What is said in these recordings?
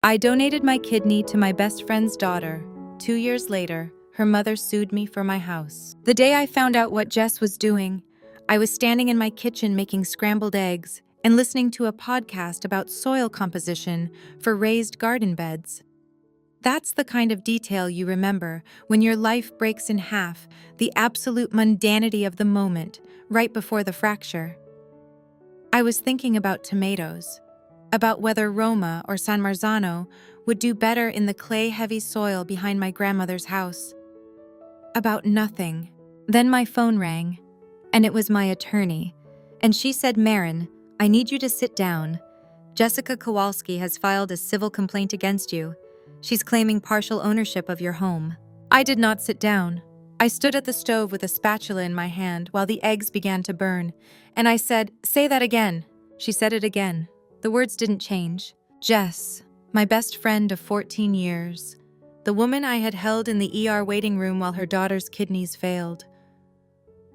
I donated my kidney to my best friend's daughter. 2 years later, her mother sued me for my house. The day I found out what Jess was doing, I was standing in my kitchen making scrambled eggs and listening to a podcast about soil composition for raised garden beds. That's the kind of detail you remember when your life breaks in half, the absolute mundanity of the moment, right before the fracture. I was thinking about tomatoes, about whether Roma or San Marzano would do better in the clay-heavy soil behind my grandmother's house. About nothing. Then my phone rang, and it was my attorney, and she said, "Marin, I need you to sit down. Jessica Kowalski has filed a civil complaint against you. She's claiming partial ownership of your home." I did not sit down. I stood at the stove with a spatula in my hand while the eggs began to burn, and I said, "Say that again." She said it again. The words didn't change. Jess, my best friend of 14 years, the woman I had held in the ER waiting room while her daughter's kidneys failed.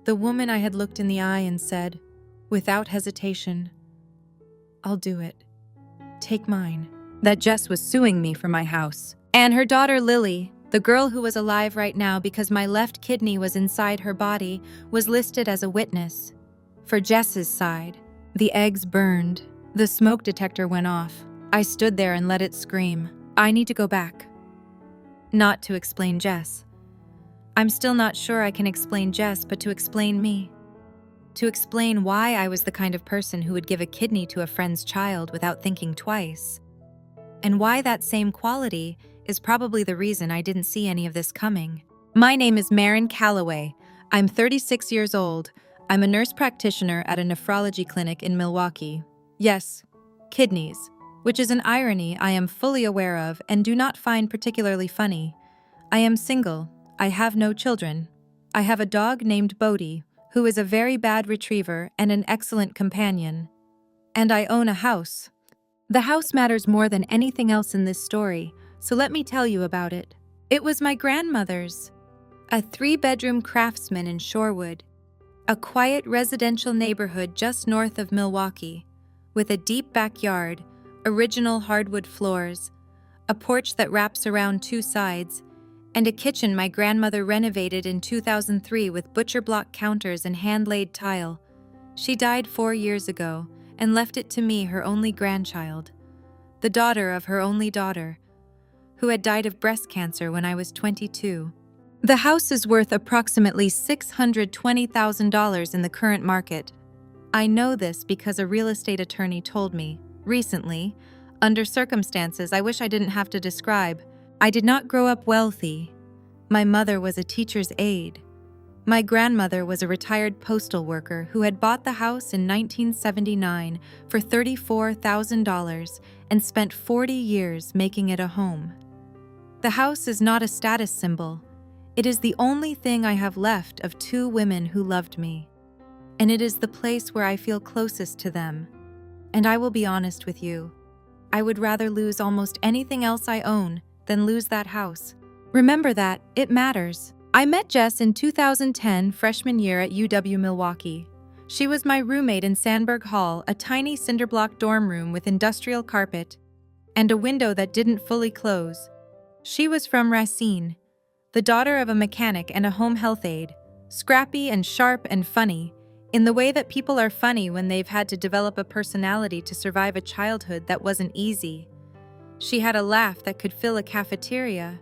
The woman I had looked in the eye and said, without hesitation, "I'll do it. Take mine." That Jess was suing me for my house. And her daughter Lily, the girl who was alive right now because my left kidney was inside her body, was listed as a witness. For Jess's side, the eggs burned. The smoke detector went off. I stood there and let it scream. I need to go back. Not to explain Jess. I'm still not sure I can explain Jess, but to explain me. To explain why I was the kind of person who would give a kidney to a friend's child without thinking twice. And why that same quality is probably the reason I didn't see any of this coming. My name is Marin Calloway. I'm 36 years old. I'm a nurse practitioner at a nephrology clinic in Milwaukee. Yes, kidneys, which is an irony I am fully aware of and do not find particularly funny. I am single. I have no children. I have a dog named Bodhi, who is a very bad retriever and an excellent companion. And I own a house. The house matters more than anything else in this story, so let me tell you about it. It was my grandmother's, a 3-bedroom craftsman in Shorewood, a quiet residential neighborhood just north of Milwaukee, with a deep backyard, original hardwood floors, a porch that wraps around 2 sides, and a kitchen my grandmother renovated in 2003 with butcher block counters and hand-laid tile. She died 4 years ago and left it to me, her only grandchild, the daughter of her only daughter, who had died of breast cancer when I was 22. The house is worth approximately $620,000 in the current market. I know this because a real estate attorney told me, recently, under circumstances I wish I didn't have to describe. I did not grow up wealthy. My mother was a teacher's aide. My grandmother was a retired postal worker who had bought the house in 1979 for $34,000 and spent 40 years making it a home. The house is not a status symbol. It is the only thing I have left of 2 women who loved me. And it is the place where I feel closest to them. And I will be honest with you. I would rather lose almost anything else I own than lose that house. Remember that, it matters. I met Jess in 2010, freshman year at UW Milwaukee. She was my roommate in Sandberg Hall, a tiny cinderblock dorm room with industrial carpet and a window that didn't fully close. She was from Racine, the daughter of a mechanic and a home health aide, scrappy and sharp and funny, in the way that people are funny when they've had to develop a personality to survive a childhood that wasn't easy. She had a laugh that could fill a cafeteria.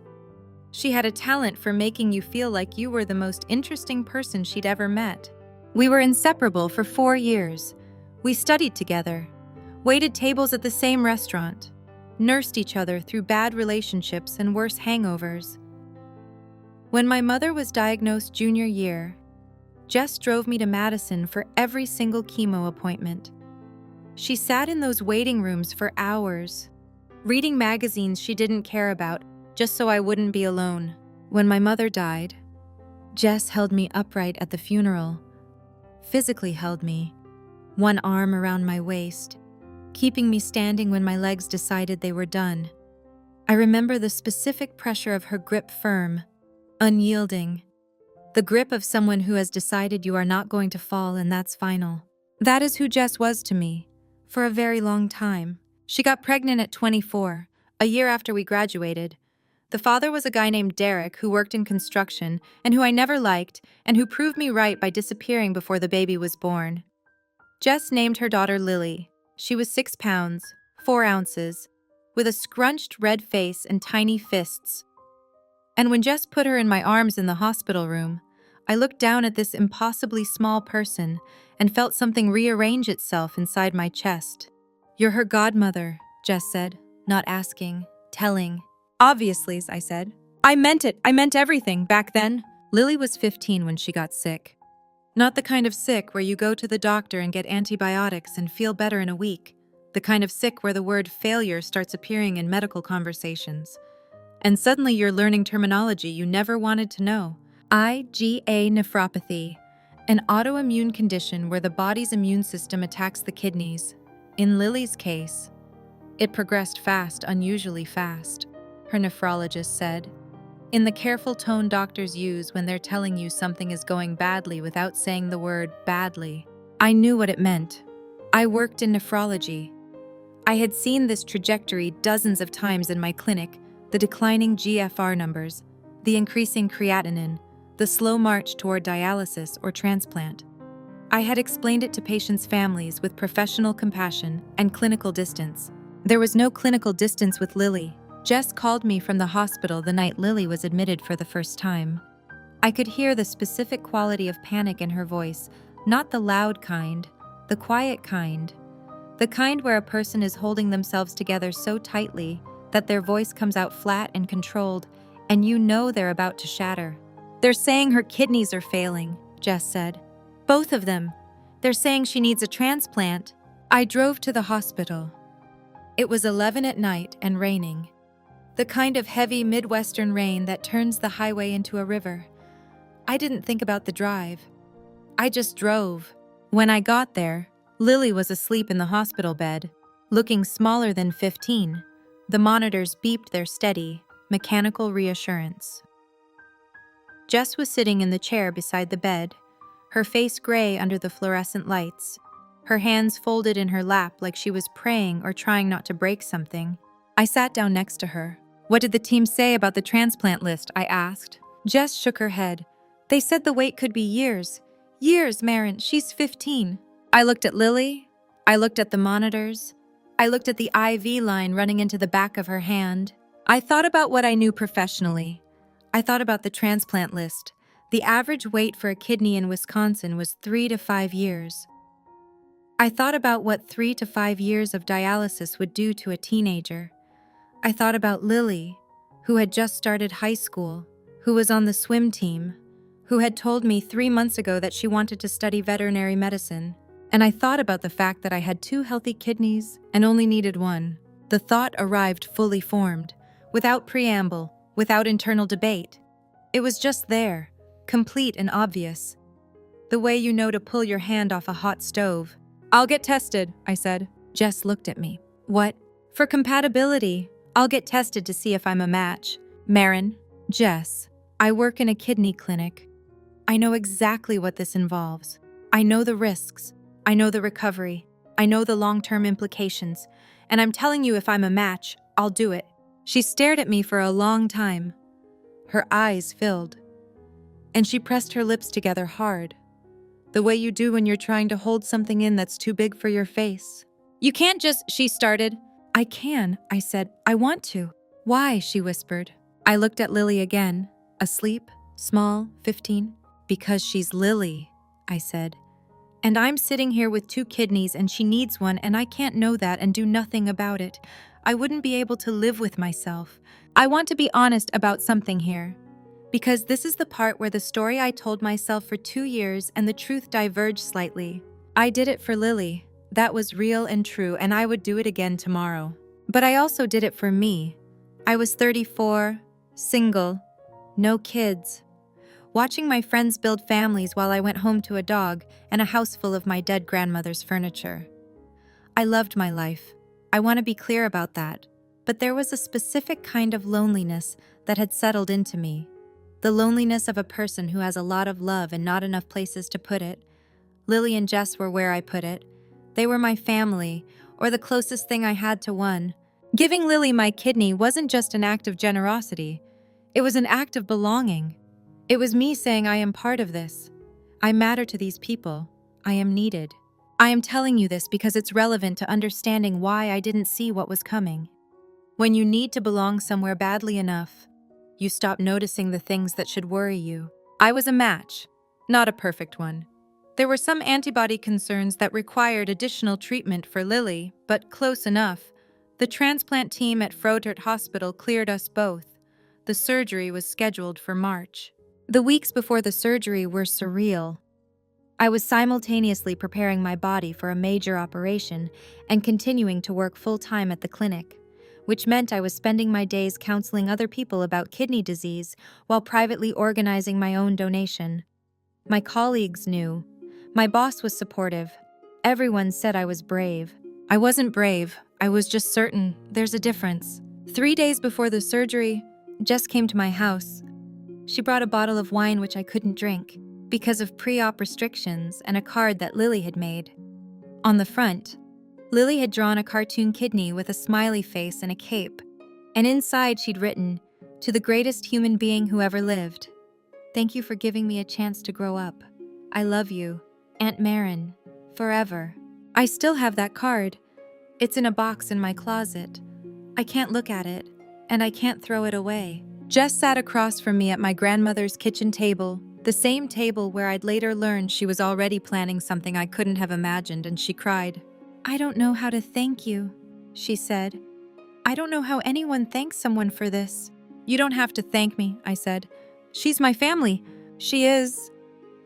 She had a talent for making you feel like you were the most interesting person she'd ever met. We were inseparable for 4 years. We studied together, waited tables at the same restaurant, nursed each other through bad relationships and worse hangovers. When my mother was diagnosed junior year, Jess drove me to Madison for every single chemo appointment. She sat in those waiting rooms for hours, reading magazines she didn't care about, just so I wouldn't be alone. When my mother died, Jess held me upright at the funeral, physically held me, one arm around my waist, keeping me standing when my legs decided they were done. I remember the specific pressure of her grip, firm, unyielding, the grip of someone who has decided you are not going to fall and that's final. That is who Jess was to me, for a very long time. She got pregnant at 24, a year after we graduated. The father was a guy named Derek who worked in construction and who I never liked and who proved me right by disappearing before the baby was born. Jess named her daughter Lily. She was 6 pounds, 4 ounces, with a scrunched red face and tiny fists. And when Jess put her in my arms in the hospital room, I looked down at this impossibly small person and felt something rearrange itself inside my chest. "You're her godmother," Jess said, not asking, telling. "Obviously," I said. "I meant it. I meant everything back then." Lily was 15 when she got sick. Not the kind of sick where you go to the doctor and get antibiotics and feel better in a week. The kind of sick where the word failure starts appearing in medical conversations. And suddenly you're learning terminology you never wanted to know. IgA nephropathy, an autoimmune condition where the body's immune system attacks the kidneys. In Lily's case, it progressed fast, unusually fast, her nephrologist said, in the careful tone doctors use when they're telling you something is going badly without saying the word badly. I knew what it meant. I worked in nephrology. I had seen this trajectory dozens of times in my clinic, the declining GFR numbers, the increasing creatinine, the slow march toward dialysis or transplant. I had explained it to patients' families with professional compassion and clinical distance. There was no clinical distance with Lily. Jess called me from the hospital the night Lily was admitted for the first time. I could hear the specific quality of panic in her voice, not the loud kind, the quiet kind. The kind where a person is holding themselves together so tightly that their voice comes out flat and controlled, and you know they're about to shatter. "They're saying her kidneys are failing," Jess said. "Both of them. They're saying she needs a transplant." I drove to the hospital. It was 11 at night and raining. The kind of heavy Midwestern rain that turns the highway into a river. I didn't think about the drive. I just drove. When I got there, Lily was asleep in the hospital bed, looking smaller than 15. The monitors beeped their steady, mechanical reassurance. Jess was sitting in the chair beside the bed, her face gray under the fluorescent lights, her hands folded in her lap like she was praying or trying not to break something. I sat down next to her. "What did the team say about the transplant list?" I asked. Jess shook her head. "They said the wait could be years. Years, Marin. She's 15. I looked at Lily. I looked at the monitors. I looked at the IV line running into the back of her hand. I thought about what I knew professionally. I thought about the transplant list. The average wait for a kidney in Wisconsin was 3 to 5 years. I thought about what 3 to 5 years of dialysis would do to a teenager. I thought about Lily, who had just started high school, who was on the swim team, who had told me 3 months ago that she wanted to study veterinary medicine. And I thought about the fact that I had 2 healthy kidneys and only needed 1. The thought arrived fully formed, without preamble, without internal debate. It was just there, complete and obvious. The way you know to pull your hand off a hot stove. "I'll get tested," I said. Jess looked at me. "What?" "For compatibility. I'll get tested to see if I'm a match." "Marin." "Jess, I work in a kidney clinic. I know exactly what this involves. I know the risks. I know the recovery. I know the long-term implications. And I'm telling you, if I'm a match, I'll do it." She stared at me for a long time. Her eyes filled. And she pressed her lips together hard, the way you do when you're trying to hold something in that's too big for your face. "You can't just," she started. "I can," I said. "I want to." "Why?" she whispered. I looked at Lily again, asleep, small, 15. "Because she's Lily," I said. "And I'm sitting here with 2 kidneys and she needs one, and I can't know that and do nothing about it. I wouldn't be able to live with myself. I want to be honest about something here. Because this is the part where the story I told myself for 2 years and the truth diverged slightly. I did it for Lily. That was real and true, and I would do it again tomorrow. But I also did it for me. I was 34, single, no kids. Watching my friends build families while I went home to a dog and a house full of my dead grandmother's furniture. I loved my life. I want to be clear about that. But there was a specific kind of loneliness that had settled into me. The loneliness of a person who has a lot of love and not enough places to put it. Lily and Jess were where I put it. They were my family, or the closest thing I had to one. Giving Lily my kidney wasn't just an act of generosity, it was an act of belonging. It was me saying I am part of this. I matter to these people. I am needed. I am telling you this because it's relevant to understanding why I didn't see what was coming. When you need to belong somewhere badly enough, you stop noticing the things that should worry you. I was a match, not a perfect one. There were some antibody concerns that required additional treatment for Lily, but close enough. The transplant team at Frodert Hospital cleared us both. The surgery was scheduled for March. The weeks before the surgery were surreal. I was simultaneously preparing my body for a major operation and continuing to work full-time at the clinic, which meant I was spending my days counseling other people about kidney disease while privately organizing my own donation. My colleagues knew. My boss was supportive. Everyone said I was brave. I wasn't brave. I was just certain. There's a difference. 3 days before the surgery, Jess came to my house. She brought a bottle of wine which I couldn't drink because of pre-op restrictions and a card that Lily had made. On the front, Lily had drawn a cartoon kidney with a smiley face and a cape, and inside she'd written, "To the greatest human being who ever lived. Thank you for giving me a chance to grow up. I love you, Aunt Marin, forever." I still have that card. It's in a box in my closet. I can't look at it, and I can't throw it away. Jess sat across from me at my grandmother's kitchen table, the same table where I'd later learned she was already planning something I couldn't have imagined, and she cried. "I don't know how to thank you," she said. "I don't know how anyone thanks someone for this." "You don't have to thank me," I said. "She's my family." "She is,"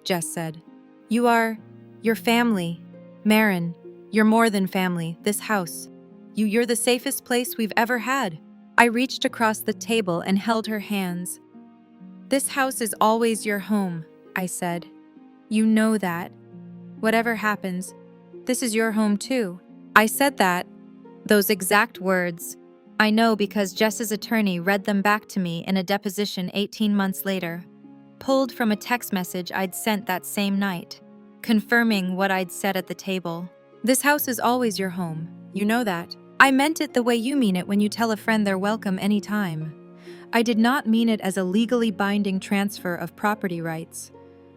Jess said. You're family. Marin, you're more than family, this house. You're the safest place we've ever had." I reached across the table and held her hands. "This house is always your home," I said. "You know that. Whatever happens, this is your home too." I said that, those exact words. I know because Jess's attorney read them back to me in a deposition 18 months later, pulled from a text message I'd sent that same night, confirming what I'd said at the table. "This house is always your home. You know that. I meant it the way you mean it when you tell a friend they're welcome anytime. I did not mean it as a legally binding transfer of property rights,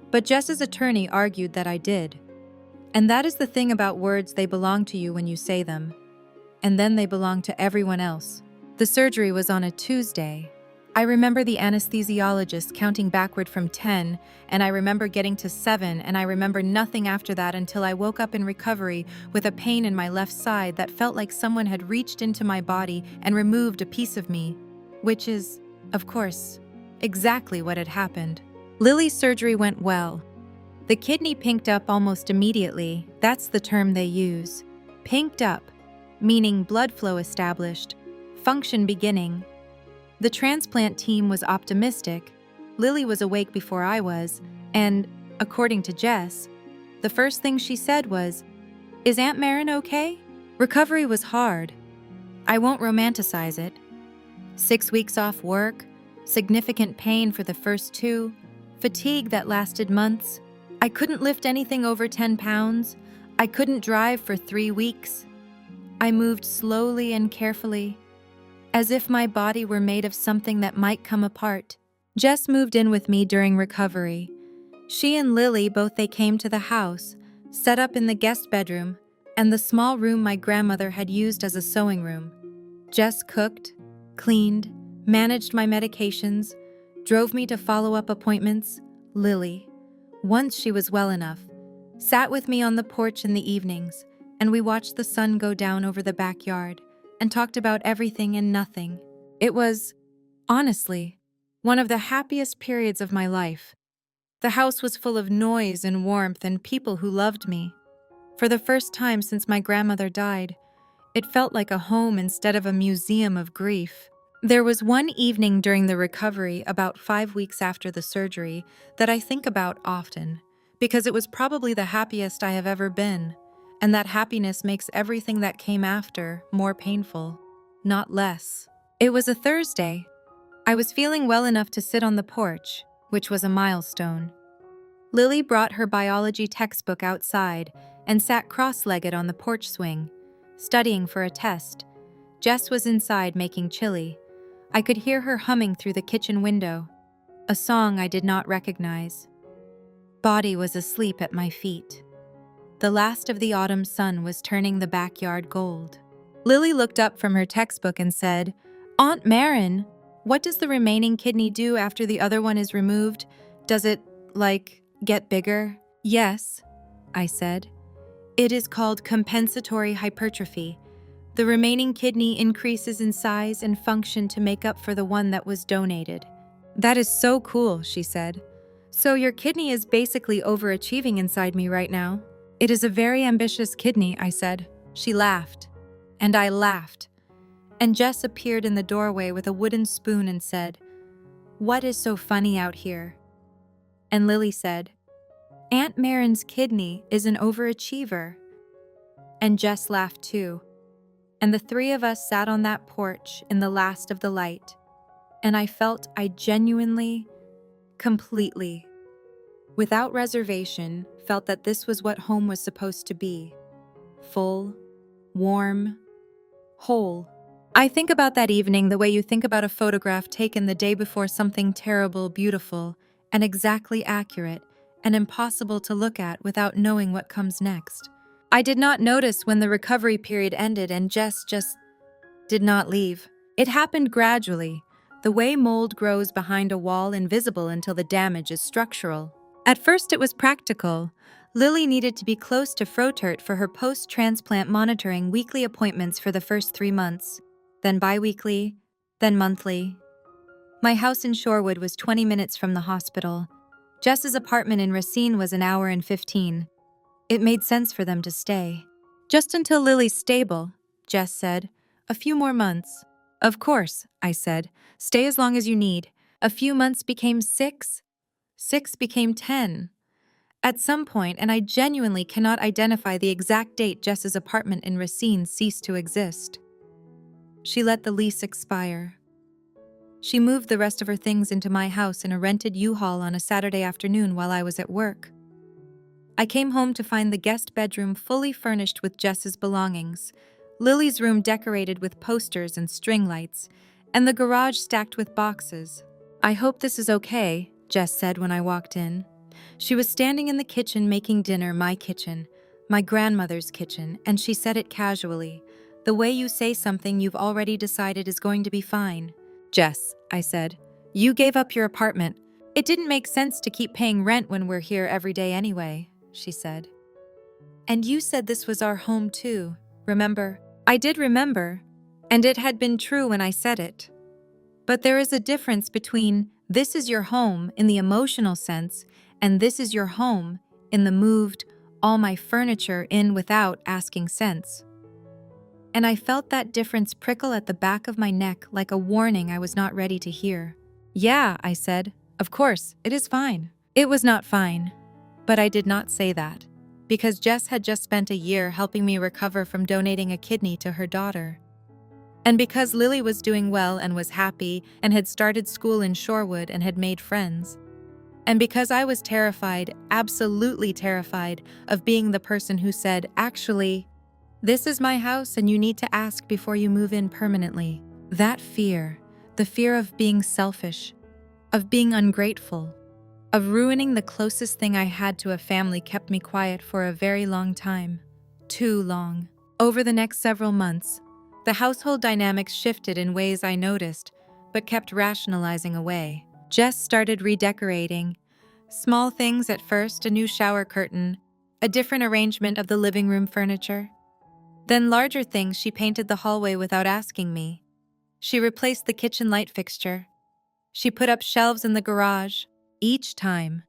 but Jess's attorney argued that I did. And that is the thing about words, they belong to you when you say them, and then they belong to everyone else." The surgery was on a Tuesday. I remember the anesthesiologist counting backward from 10, and I remember getting to 7, and I remember nothing after that until I woke up in recovery with a pain in my left side that felt like someone had reached into my body and removed a piece of me, which is, of course, exactly what had happened. Lily's surgery went well. The kidney pinked up almost immediately. That's the term they use. Pinked up, meaning blood flow established, function beginning. The transplant team was optimistic. Lily was awake before I was, and, according to Jess, the first thing she said was, "Is Aunt Marin okay?" Recovery was hard. I won't romanticize it. 6 weeks off work, significant pain for the first 2, fatigue that lasted months. I couldn't lift anything over 10 pounds. I couldn't drive for 3 weeks. I moved slowly and carefully, as if my body were made of something that might come apart. Jess moved in with me during recovery. She and Lily they came to the house, set up in the guest bedroom, and the small room my grandmother had used as a sewing room. Jess cooked, cleaned, managed my medications, drove me to follow-up appointments. Lily, once she was well enough, sat with me on the porch in the evenings, and we watched the sun go down over the backyard and talked about everything and nothing. It was, honestly, one of the happiest periods of my life. The house was full of noise and warmth and people who loved me. For the first time since my grandmother died, it felt like a home instead of a museum of grief. There was one evening during the recovery, about 5 weeks after the surgery, that I think about often, because it was probably the happiest I have ever been, and that happiness makes everything that came after more painful, not less. It was a Thursday. I was feeling well enough to sit on the porch, which was a milestone. Lily brought her biology textbook outside and sat cross-legged on the porch swing, studying for a test. Jess was inside making chili. I could hear her humming through the kitchen window, a song I did not recognize. Body was asleep at my feet. The last of the autumn sun was turning the backyard gold. Lily looked up from her textbook and said, "Aunt Marin, what does the remaining kidney do after the other one is removed? Does it, get bigger?" "Yes," I said. "It is called compensatory hypertrophy. The remaining kidney increases in size and function to make up for the one that was donated." "That is so cool," she said. "So your kidney is basically overachieving inside me right now." "It is a very ambitious kidney," I said. She laughed. And I laughed. And Jess appeared in the doorway with a wooden spoon and said, "What is so funny out here?" And Lily said, "Aunt Marin's kidney is an overachiever." And Jess laughed too. And the three of us sat on that porch in the last of the light. And I felt I genuinely, completely, without reservation, felt that this was what home was supposed to be. Full, warm, whole. I think about that evening the way you think about a photograph taken the day before something terrible, beautiful, and exactly accurate, and impossible to look at without knowing what comes next. I did not notice when the recovery period ended and Jess just did not leave. It happened gradually, the way mold grows behind a wall, invisible until the damage is structural. At first it was practical. Lily needed to be close to Frotert for her post-transplant monitoring, weekly appointments for the first 3 months, then bi-weekly, then monthly. My house in Shorewood was 20 minutes from the hospital. Jess's apartment in Racine was an hour and 15. It made sense for them to stay. "Just until Lily's stable," Jess said. "A few more months." "Of course," I said. "Stay as long as you need." A few months became 6. 6 became 10. At some point, and I genuinely cannot identify the exact date, Jess's apartment in Racine ceased to exist. She let the lease expire. She moved the rest of her things into my house in a rented U-Haul on a Saturday afternoon while I was at work. I came home to find the guest bedroom fully furnished with Jess's belongings, Lily's room decorated with posters and string lights, and the garage stacked with boxes. "I hope this is okay," Jess said when I walked in. She was standing in the kitchen making dinner, my kitchen, my grandmother's kitchen, and she said it casually, the way you say something you've already decided is going to be fine. "Jess," I said, "you gave up your apartment. It didn't make sense to keep paying rent when we're here every day anyway," she said. "And you said this was our home too, remember?" I did remember, and it had been true when I said it. But there is a difference between this is your home in the emotional sense and this is your home in the moved, all my furniture in without asking sense. And I felt that difference prickle at the back of my neck like a warning I was not ready to hear. "Yeah," I said, "of course, it is fine." It was not fine, but I did not say that, because Jess had just spent a year helping me recover from donating a kidney to her daughter. And because Lily was doing well and was happy and had started school in Shorewood and had made friends. And because I was terrified, absolutely terrified, of being the person who said, "Actually, this is my house and you need to ask before you move in permanently." That fear, the fear of being selfish, of being ungrateful, of ruining the closest thing I had to a family kept me quiet for a very long time. Too long. Over the next several months, the household dynamics shifted in ways I noticed, but kept rationalizing away. Jess started redecorating. Small things at first, a new shower curtain, a different arrangement of the living room furniture. Then larger things, she painted the hallway without asking me. She replaced the kitchen light fixture. She put up shelves in the garage. Each time,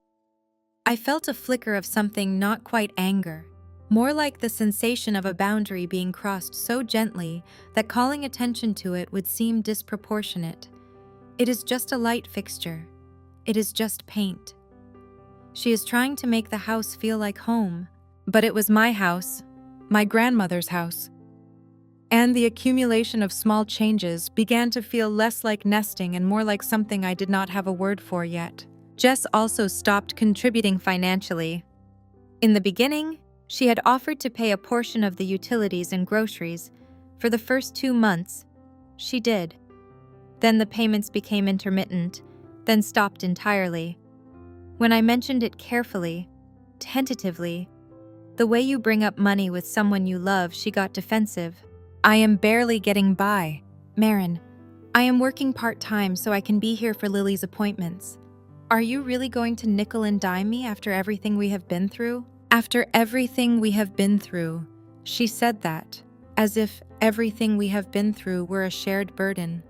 I felt a flicker of something, not quite anger, more like the sensation of a boundary being crossed so gently that calling attention to it would seem disproportionate. It is just a light fixture. It is just paint. She is trying to make the house feel like home, but it was my house, my grandmother's house. And the accumulation of small changes began to feel less like nesting and more like something I did not have a word for yet. Jess also stopped contributing financially. In the beginning, she had offered to pay a portion of the utilities and groceries. For the first 2 months, she did. Then the payments became intermittent, then stopped entirely. When I mentioned it carefully, tentatively, the way you bring up money with someone you love, she got defensive. I am barely getting by. Marin, I am working part-time so I can be here for Lily's appointments. Are you really going to nickel and dime me after everything we have been through? After everything we have been through, she said that, as if everything we have been through were a shared burden,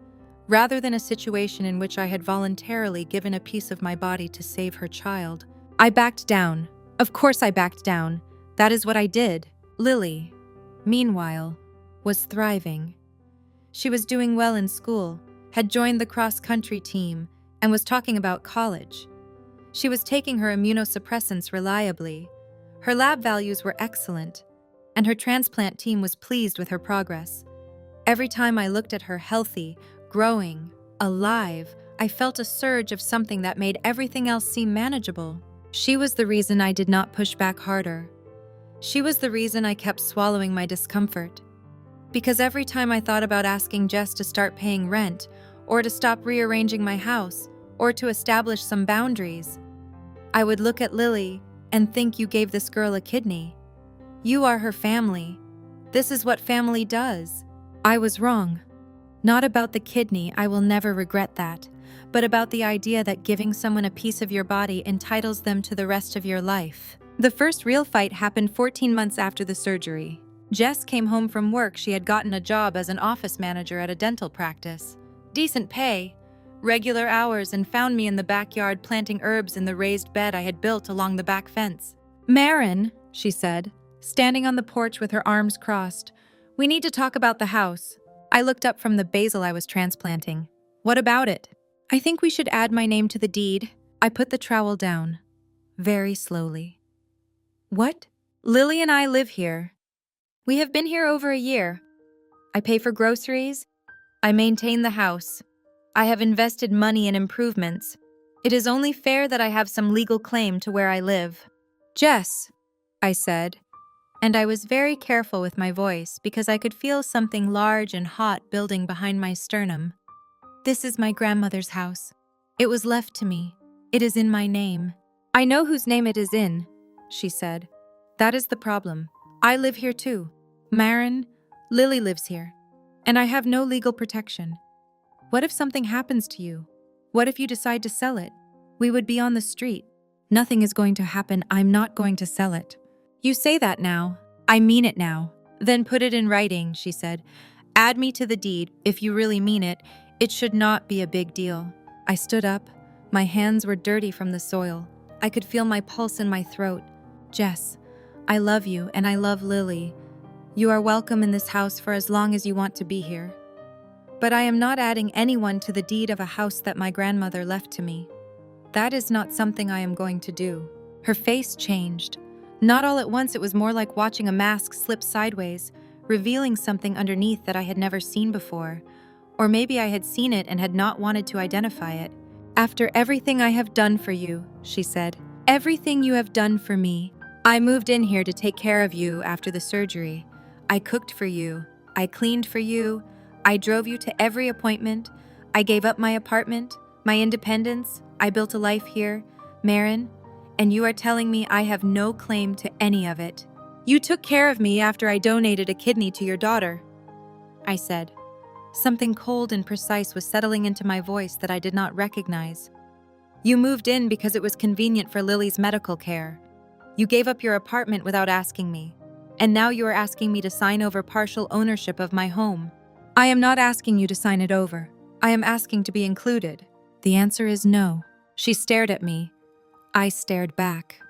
rather than a situation in which I had voluntarily given a piece of my body to save her child. I backed down. Of course I backed down. That is what I did. Lily, meanwhile, was thriving. She was doing well in school, had joined the cross-country team, and was talking about college. She was taking her immunosuppressants reliably. Her lab values were excellent, and her transplant team was pleased with her progress. Every time I looked at her healthy, growing, alive, I felt a surge of something that made everything else seem manageable. She was the reason I did not push back harder. She was the reason I kept swallowing my discomfort. Because every time I thought about asking Jess to start paying rent, or to stop rearranging my house, or to establish some boundaries, I would look at Lily and think, you gave this girl a kidney. You are her family. This is what family does. I was wrong. Not about the kidney, I will never regret that, but about the idea that giving someone a piece of your body entitles them to the rest of your life. The first real fight happened 14 months after the surgery. Jess came home from work. She had gotten a job as an office manager at a dental practice. Decent pay, regular hours, and found me in the backyard planting herbs in the raised bed I had built along the back fence. Marin, she said, standing on the porch with her arms crossed, we need to talk about the house. I looked up from the basil I was transplanting. What about it? I think we should add my name to the deed. I put the trowel down, very slowly. What? Lily and I live here. We have been here over a year. I pay for groceries. I maintain the house. I have invested money in improvements. It is only fair that I have some legal claim to where I live. Jess, I said, and I was very careful with my voice because I could feel something large and hot building behind my sternum. This is my grandmother's house. It was left to me. It is in my name. I know whose name it is in, she said. That is the problem. I live here too. Marin, Lily lives here. And I have no legal protection. What if something happens to you? What if you decide to sell it? We would be on the street. Nothing is going to happen. I'm not going to sell it. You say that now. I mean it now. Then put it in writing, she said. Add me to the deed. If you really mean it, it should not be a big deal. I stood up. My hands were dirty from the soil. I could feel my pulse in my throat. Jess, I love you and I love Lily. You are welcome in this house for as long as you want to be here. But I am not adding anyone to the deed of a house that my grandmother left to me. That is not something I am going to do. Her face changed. Not all at once, it was more like watching a mask slip sideways, revealing something underneath that I had never seen before. Or maybe I had seen it and had not wanted to identify it. After everything I have done for you, she said, everything you have done for me, I moved in here to take care of you after the surgery. I cooked for you. I cleaned for you. I drove you to every appointment. I gave up my apartment, my independence. I built a life here, Marin, and you are telling me I have no claim to any of it. You took care of me after I donated a kidney to your daughter, I said. Something cold and precise was settling into my voice that I did not recognize. You moved in because it was convenient for Lily's medical care. You gave up your apartment without asking me, and now you are asking me to sign over partial ownership of my home. I am not asking you to sign it over. I am asking to be included. The answer is no. She stared at me. I stared back.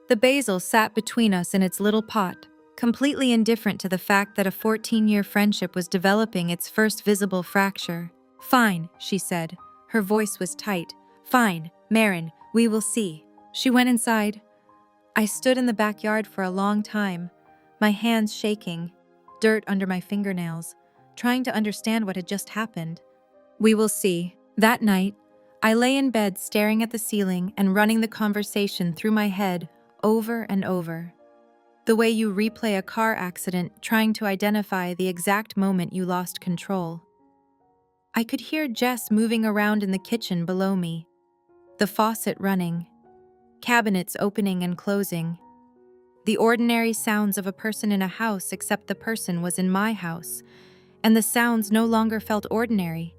The basil sat between us in its little pot, completely indifferent to the fact that a 14-year friendship was developing its first visible fracture. Fine, she said. Her voice was tight. Fine, Marin, we will see. She went inside. I stood in the backyard for a long time, my hands shaking, dirt under my fingernails, trying to understand what had just happened. We will see. That night, I lay in bed staring at the ceiling and running the conversation through my head over and over. The way you replay a car accident trying to identify the exact moment you lost control. I could hear Jess moving around in the kitchen below me, the faucet running, cabinets opening and closing. The ordinary sounds of a person in a house, except the person was in my house, and the sounds no longer felt ordinary.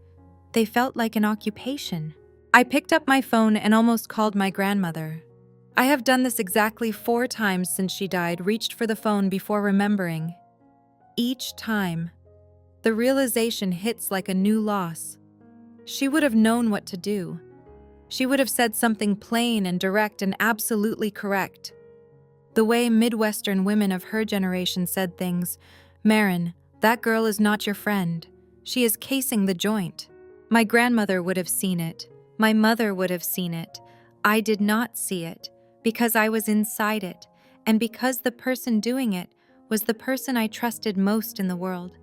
They felt like an occupation. I picked up my phone and almost called my grandmother. I have done this exactly 4 times since she died, reached for the phone before remembering. Each time, the realization hits like a new loss. She would have known what to do. She would have said something plain and direct and absolutely correct. The way Midwestern women of her generation said things, "Marin, that girl is not your friend. She is casing the joint." My grandmother would have seen it. My mother would have seen it. I did not see it because I was inside it, and because the person doing it was the person I trusted most in the world.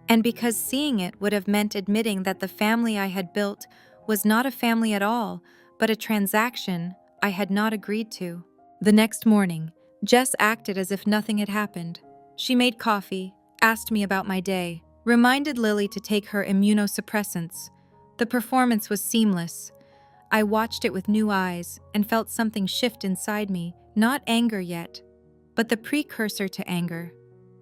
And because seeing it would have meant admitting that the family I had built was not a family at all, but a transaction I had not agreed to. The next morning, Jess acted as if nothing had happened. She made coffee, asked me about my day, reminded Lily to take her immunosuppressants. The performance was seamless. I watched it with new eyes and felt something shift inside me, not anger yet, but the precursor to anger.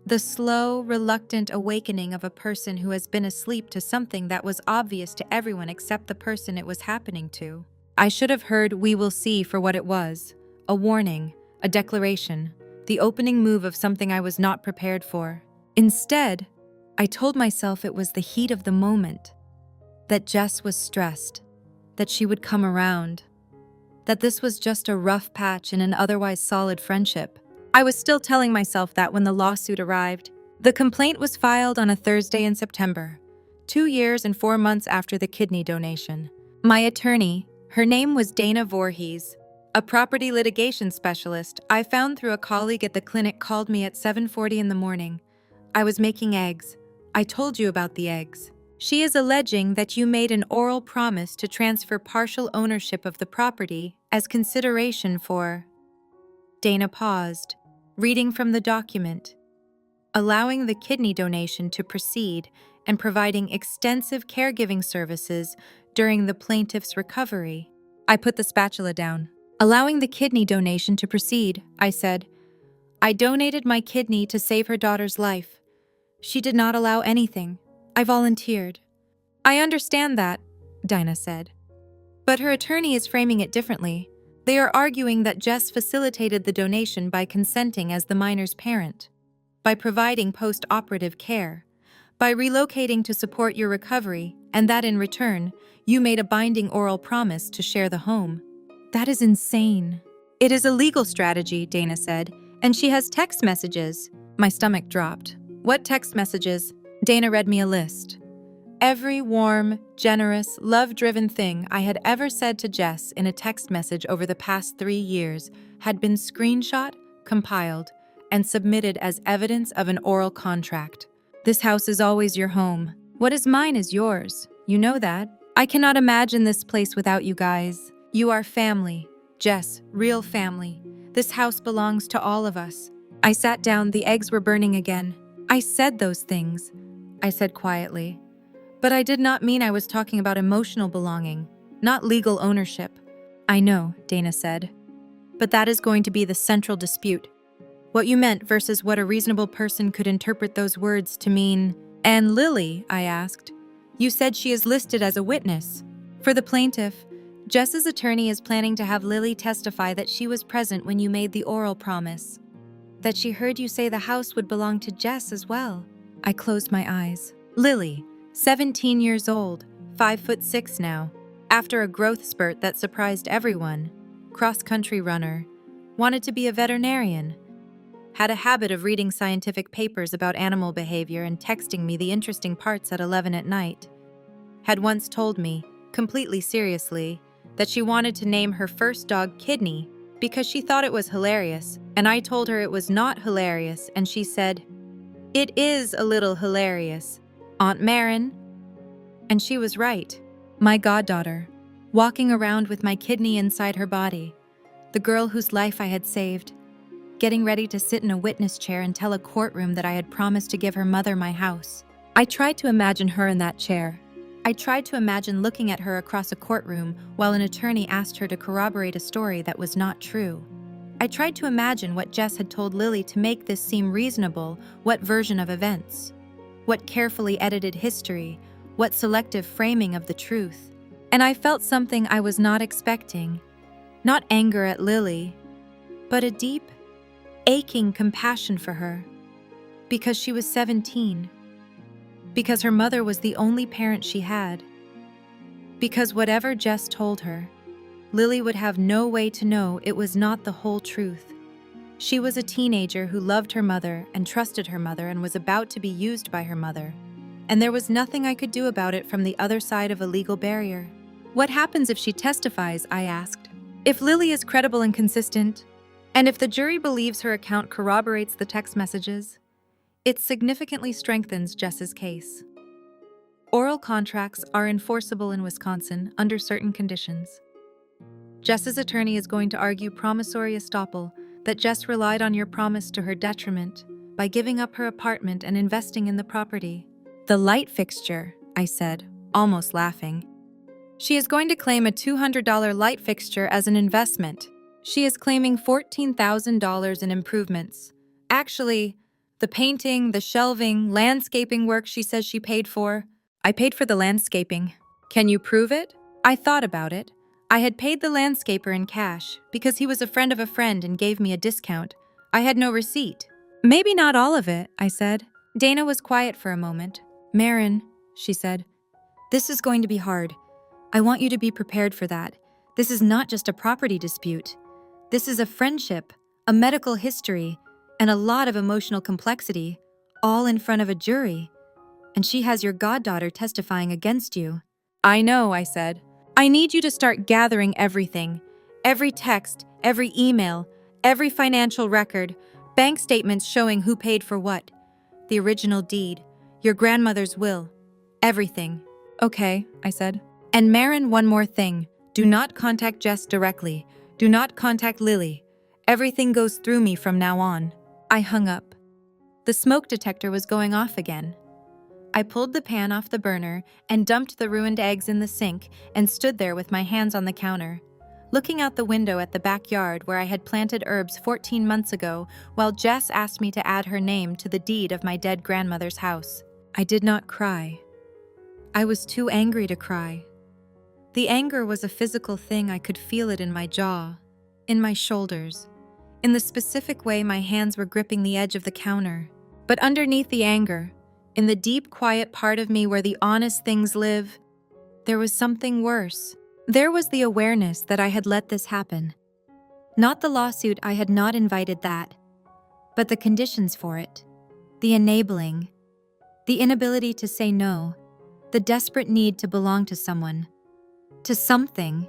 The slow, reluctant awakening of a person who has been asleep to something that was obvious to everyone except the person it was happening to. I should have heard "we will see" for what it was, a warning, a declaration, the opening move of something I was not prepared for. Instead, I told myself it was the heat of the moment, that Jess was stressed, that she would come around, that this was just a rough patch in an otherwise solid friendship. I was still telling myself that when the lawsuit arrived. The complaint was filed on a Thursday in September, 2 years and 4 months after the kidney donation. My attorney, her name was Dana Voorhees, a property litigation specialist I found through a colleague at the clinic, called me at 7:40 in the morning. I was making eggs. I told you about the eggs. She is alleging that you made an oral promise to transfer partial ownership of the property as consideration for... Dana paused, reading from the document, allowing the kidney donation to proceed and providing extensive caregiving services during the plaintiff's recovery. I put the spatula down. Allowing the kidney donation to proceed, I said. I donated my kidney to save her daughter's life. She did not allow anything. I volunteered. I understand that, Dinah said. But her attorney is framing it differently. They are arguing that Jess facilitated the donation by consenting as the minor's parent, by providing post-operative care, by relocating to support your recovery, and that in return, you made a binding oral promise to share the home. That is insane. It is a legal strategy, Dana said, and she has text messages. My stomach dropped. What text messages? Dana read me a list. Every warm, generous, love-driven thing I had ever said to Jess in a text message over the past 3 years had been screenshot, compiled, and submitted as evidence of an oral contract. This house is always your home. What is mine is yours. You know that. I cannot imagine this place without you guys. You are family. Jess, real family. This house belongs to all of us. I sat down, the eggs were burning again. I said those things, I said quietly. But I did not mean I was talking about emotional belonging, not legal ownership. I know, Dana said. But that is going to be the central dispute. What you meant versus what a reasonable person could interpret those words to mean. And Lily, I asked. You said she is listed as a witness. For the plaintiff, Jess's attorney is planning to have Lily testify that she was present when you made the oral promise. That she heard you say the house would belong to Jess as well. I closed my eyes. Lily, 17 years old, 5'6" now, after a growth spurt that surprised everyone, cross-country runner, wanted to be a veterinarian, had a habit of reading scientific papers about animal behavior and texting me the interesting parts at 11 at night, had once told me, completely seriously, that she wanted to name her first dog Kidney because she thought it was hilarious, and I told her it was not hilarious, and she said, "It is a little hilarious, Aunt Marin." And she was right. My goddaughter, walking around with my kidney inside her body, the girl whose life I had saved. getting ready to sit in a witness chair and tell a courtroom that I had promised to give her mother my house. I tried to imagine her in that chair. I tried to imagine looking at her across a courtroom while an attorney asked her to corroborate a story that was not true. I tried to imagine what Jess had told Lily to make this seem reasonable, what version of events, what carefully edited history, what selective framing of the truth. And I felt something I was not expecting. Not anger at Lily, but a deep, aching compassion for her. Because she was 17. Because her mother was the only parent she had. Because whatever Jess told her, Lily would have no way to know it was not the whole truth. She was a teenager who loved her mother and trusted her mother and was about to be used by her mother. And there was nothing I could do about it from the other side of a legal barrier. What happens if she testifies? I asked. If Lily is credible and consistent, and if the jury believes her account corroborates the text messages, it significantly strengthens Jess's case. Oral contracts are enforceable in Wisconsin under certain conditions. Jess's attorney is going to argue promissory estoppel, that Jess relied on your promise to her detriment by giving up her apartment and investing in the property. The light fixture, I said, almost laughing. She is going to claim a $200 light fixture as an investment. She is claiming $14,000 in improvements. Actually, the painting, the shelving, landscaping work she says she paid for. I paid for the landscaping. Can you prove it? I thought about it. I had paid the landscaper in cash because he was a friend of a friend and gave me a discount. I had no receipt. Maybe not all of it, I said. Dana was quiet for a moment. Marin, she said, this is going to be hard. I want you to be prepared for that. This is not just a property dispute. This is a friendship, a medical history, and a lot of emotional complexity, all in front of a jury. And she has your goddaughter testifying against you. I know, I said. I need you to start gathering everything. Every text, every email, every financial record, bank statements showing who paid for what, the original deed, your grandmother's will, everything. Okay, I said. And Marin, one more thing. Do not contact Jess directly. Do not contact Lily. Everything goes through me from now on. I hung up. The smoke detector was going off again. I pulled the pan off the burner and dumped the ruined eggs in the sink and stood there with my hands on the counter, looking out the window at the backyard where I had planted herbs 14 months ago while Jess asked me to add her name to the deed of my dead grandmother's house. I did not cry. I was too angry to cry. The anger was a physical thing. I could feel it in my jaw, in my shoulders, in the specific way my hands were gripping the edge of the counter. But underneath the anger, in the deep, quiet part of me where the honest things live, there was something worse. There was the awareness that I had let this happen. Not the lawsuit, I had not invited that, but the conditions for it, the enabling, the inability to say no, the desperate need to belong to someone, to something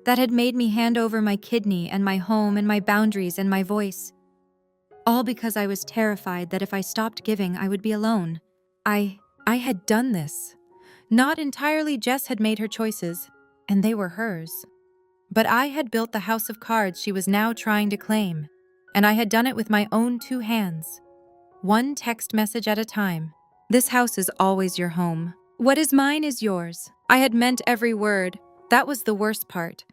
that had made me hand over my kidney and my home and my boundaries and my voice. All because I was terrified that if I stopped giving, I would be alone. I had done this. Not entirely. Jess had made her choices, and they were hers. But I had built the house of cards she was now trying to claim, and I had done it with my own 2 hands. One text message at a time. This house is always your home. What is mine is yours. I had meant every word. That was the worst part.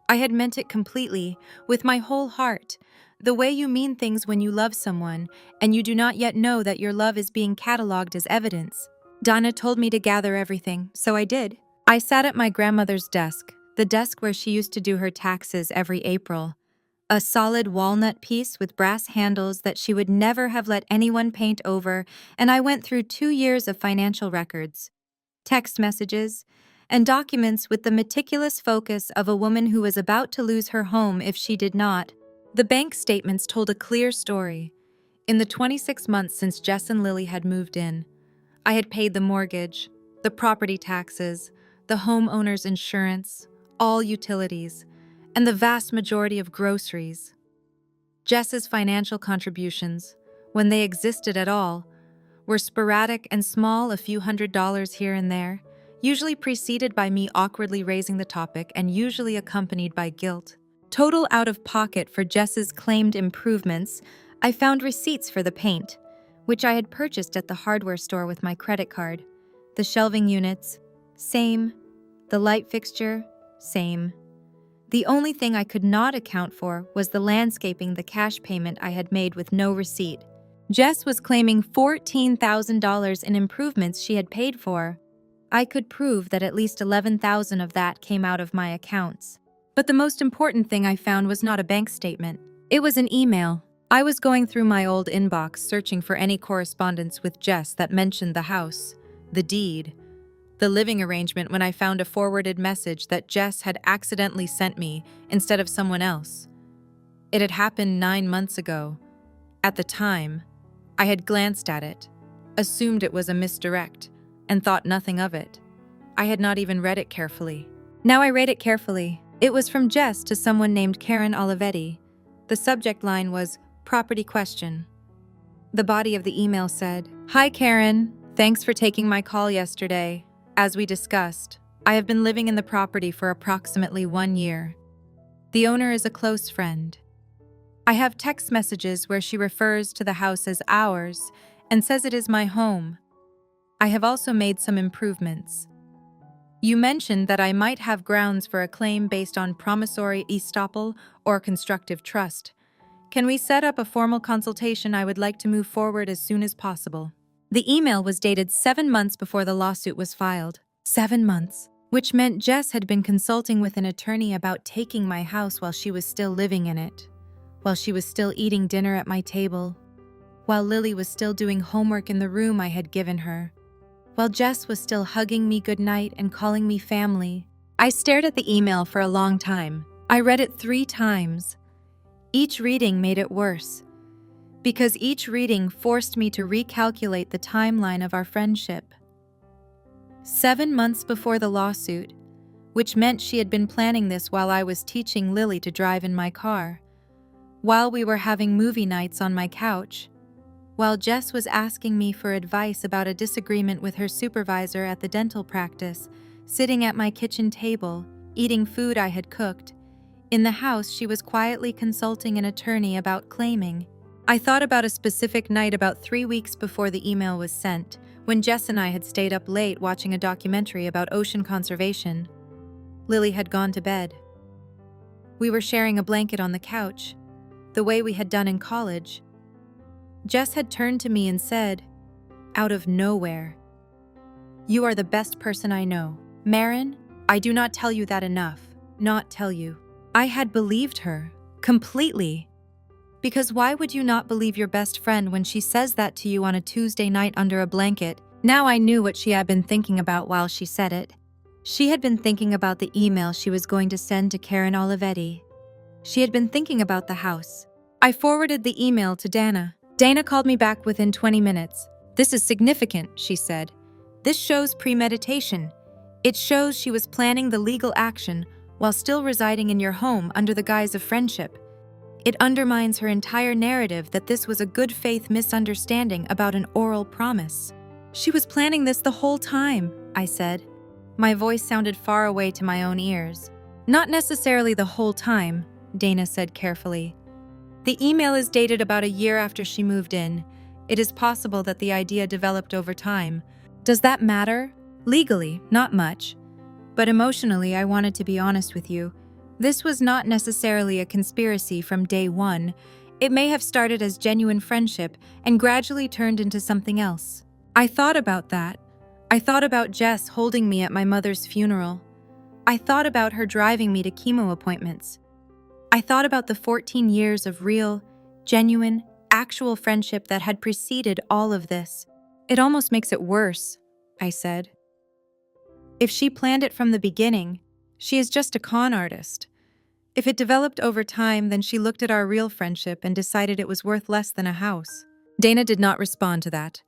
I had meant it completely, with my whole heart. The way you mean things when you love someone, and you do not yet know that your love is being cataloged as evidence. Donna told me to gather everything, so I did. I sat at my grandmother's desk, the desk where she used to do her taxes every April. A solid walnut piece with brass handles that she would never have let anyone paint over, and I went through 2 years of financial records, text messages, and documents with the meticulous focus of a woman who was about to lose her home if she did not. The bank statements told a clear story. In the 26 months since Jess and Lily had moved in, I had paid the mortgage, the property taxes, the homeowner's insurance, all utilities, and the vast majority of groceries. Jess's financial contributions, when they existed at all, were sporadic and small, a few $100s here and there, usually preceded by me awkwardly raising the topic and usually accompanied by guilt. Total out of pocket for Jess's claimed improvements, I found receipts for the paint, which I had purchased at the hardware store with my credit card. The shelving units, same. The light fixture, same. The only thing I could not account for was the landscaping, the cash payment I had made with no receipt. Jess was claiming $14,000 in improvements she had paid for. I could prove that at least $11,000 of that came out of my accounts. But the most important thing I found was not a bank statement. It was an email. I was going through my old inbox searching for any correspondence with Jess that mentioned the house, the deed, the living arrangement when I found a forwarded message that Jess had accidentally sent me instead of someone else. It had happened 9 months ago. At the time, I had glanced at it, assumed it was a misdirect, and thought nothing of it. I had not even read it carefully. Now I read it carefully. It was from Jess to someone named Karen Olivetti. The subject line was, "Property question." The body of the email said, "Hi Karen, thanks for taking my call yesterday. As we discussed, I have been living in the property for approximately 1 year. The owner is a close friend. I have text messages where she refers to the house as ours and says it is my home. I have also made some improvements. You mentioned that I might have grounds for a claim based on promissory estoppel or constructive trust. Can we set up a formal consultation? I would like to move forward as soon as possible." The email was dated 7 months before the lawsuit was filed. 7 months, which meant Jess had been consulting with an attorney about taking my house while she was still living in it, while she was still eating dinner at my table, while Lily was still doing homework in the room I had given her, while Jess was still hugging me goodnight and calling me family. I stared at the email for a long time. I read it 3 times. Each reading made it worse, because each reading forced me to recalculate the timeline of our friendship. 7 months before the lawsuit, which meant she had been planning this while I was teaching Lily to drive in my car, while we were having movie nights on my couch, while Jess was asking me for advice about a disagreement with her supervisor at the dental practice, sitting at my kitchen table, eating food I had cooked. In the house, she was quietly consulting an attorney about claiming. I thought about a specific night about 3 weeks before the email was sent, when Jess and I had stayed up late watching a documentary about ocean conservation. Lily had gone to bed. We were sharing a blanket on the couch, the way we had done in college. Jess had turned to me and said, out of nowhere, "You are the best person I know. Marin, I do not tell you that enough. Not tell you." I had believed her, completely. Because why would you not believe your best friend when she says that to you on a Tuesday night under a blanket? Now I knew what she had been thinking about while she said it. She had been thinking about the email she was going to send to Karen Olivetti. She had been thinking about the house. I forwarded the email to Dana. Dana called me back within 20 minutes. "This is significant," she said. "This shows premeditation. It shows she was planning the legal action while still residing in your home under the guise of friendship. It undermines her entire narrative that this was a good faith misunderstanding about an oral promise." "She was planning this the whole time," I said. My voice sounded far away to my own ears. "Not necessarily the whole time," Dana said carefully. "The email is dated about a year after she moved in. It is possible that the idea developed over time. Does that matter? Legally, not much. But emotionally, I wanted to be honest with you. This was not necessarily a conspiracy from day one. It may have started as genuine friendship and gradually turned into something else." I thought about that. I thought about Jess holding me at my mother's funeral. I thought about her driving me to chemo appointments. I thought about the 14 years of real, genuine, actual friendship that had preceded all of this. "It almost makes it worse," I said. "If she planned it from the beginning, she is just a con artist. If it developed over time, then she looked at our real friendship and decided it was worth less than a house." Dana did not respond to that.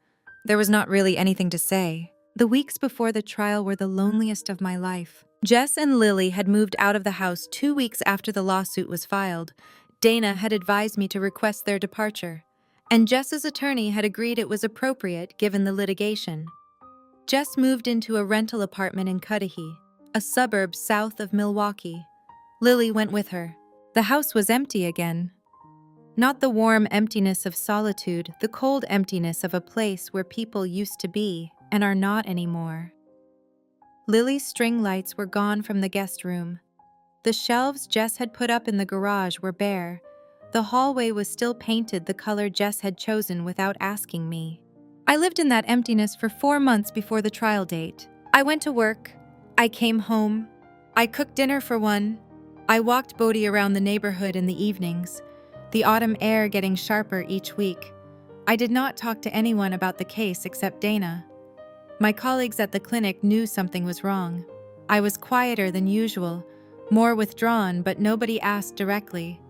There was not really anything to say. The weeks before the trial were the loneliest of my life. Jess and Lily had moved out of the house 2 weeks after the lawsuit was filed. Dana had advised me to request their departure, and Jess's attorney had agreed it was appropriate given the litigation. Jess moved into a rental apartment in Cudahy, a suburb south of Milwaukee. Lily went with her. The house was empty again. Not the warm emptiness of solitude, the cold emptiness of a place where people used to be and are not anymore. Lily's string lights were gone from the guest room. The shelves Jess had put up in the garage were bare. The hallway was still painted the color Jess had chosen without asking me. I lived in that emptiness for 4 months before the trial date. I went to work. I came home. I cooked dinner for one. I walked Bodhi around the neighborhood in the evenings, the autumn air getting sharper each week. I did not talk to anyone about the case except Dana. My colleagues at the clinic knew something was wrong. I was quieter than usual, more withdrawn, but nobody asked directly.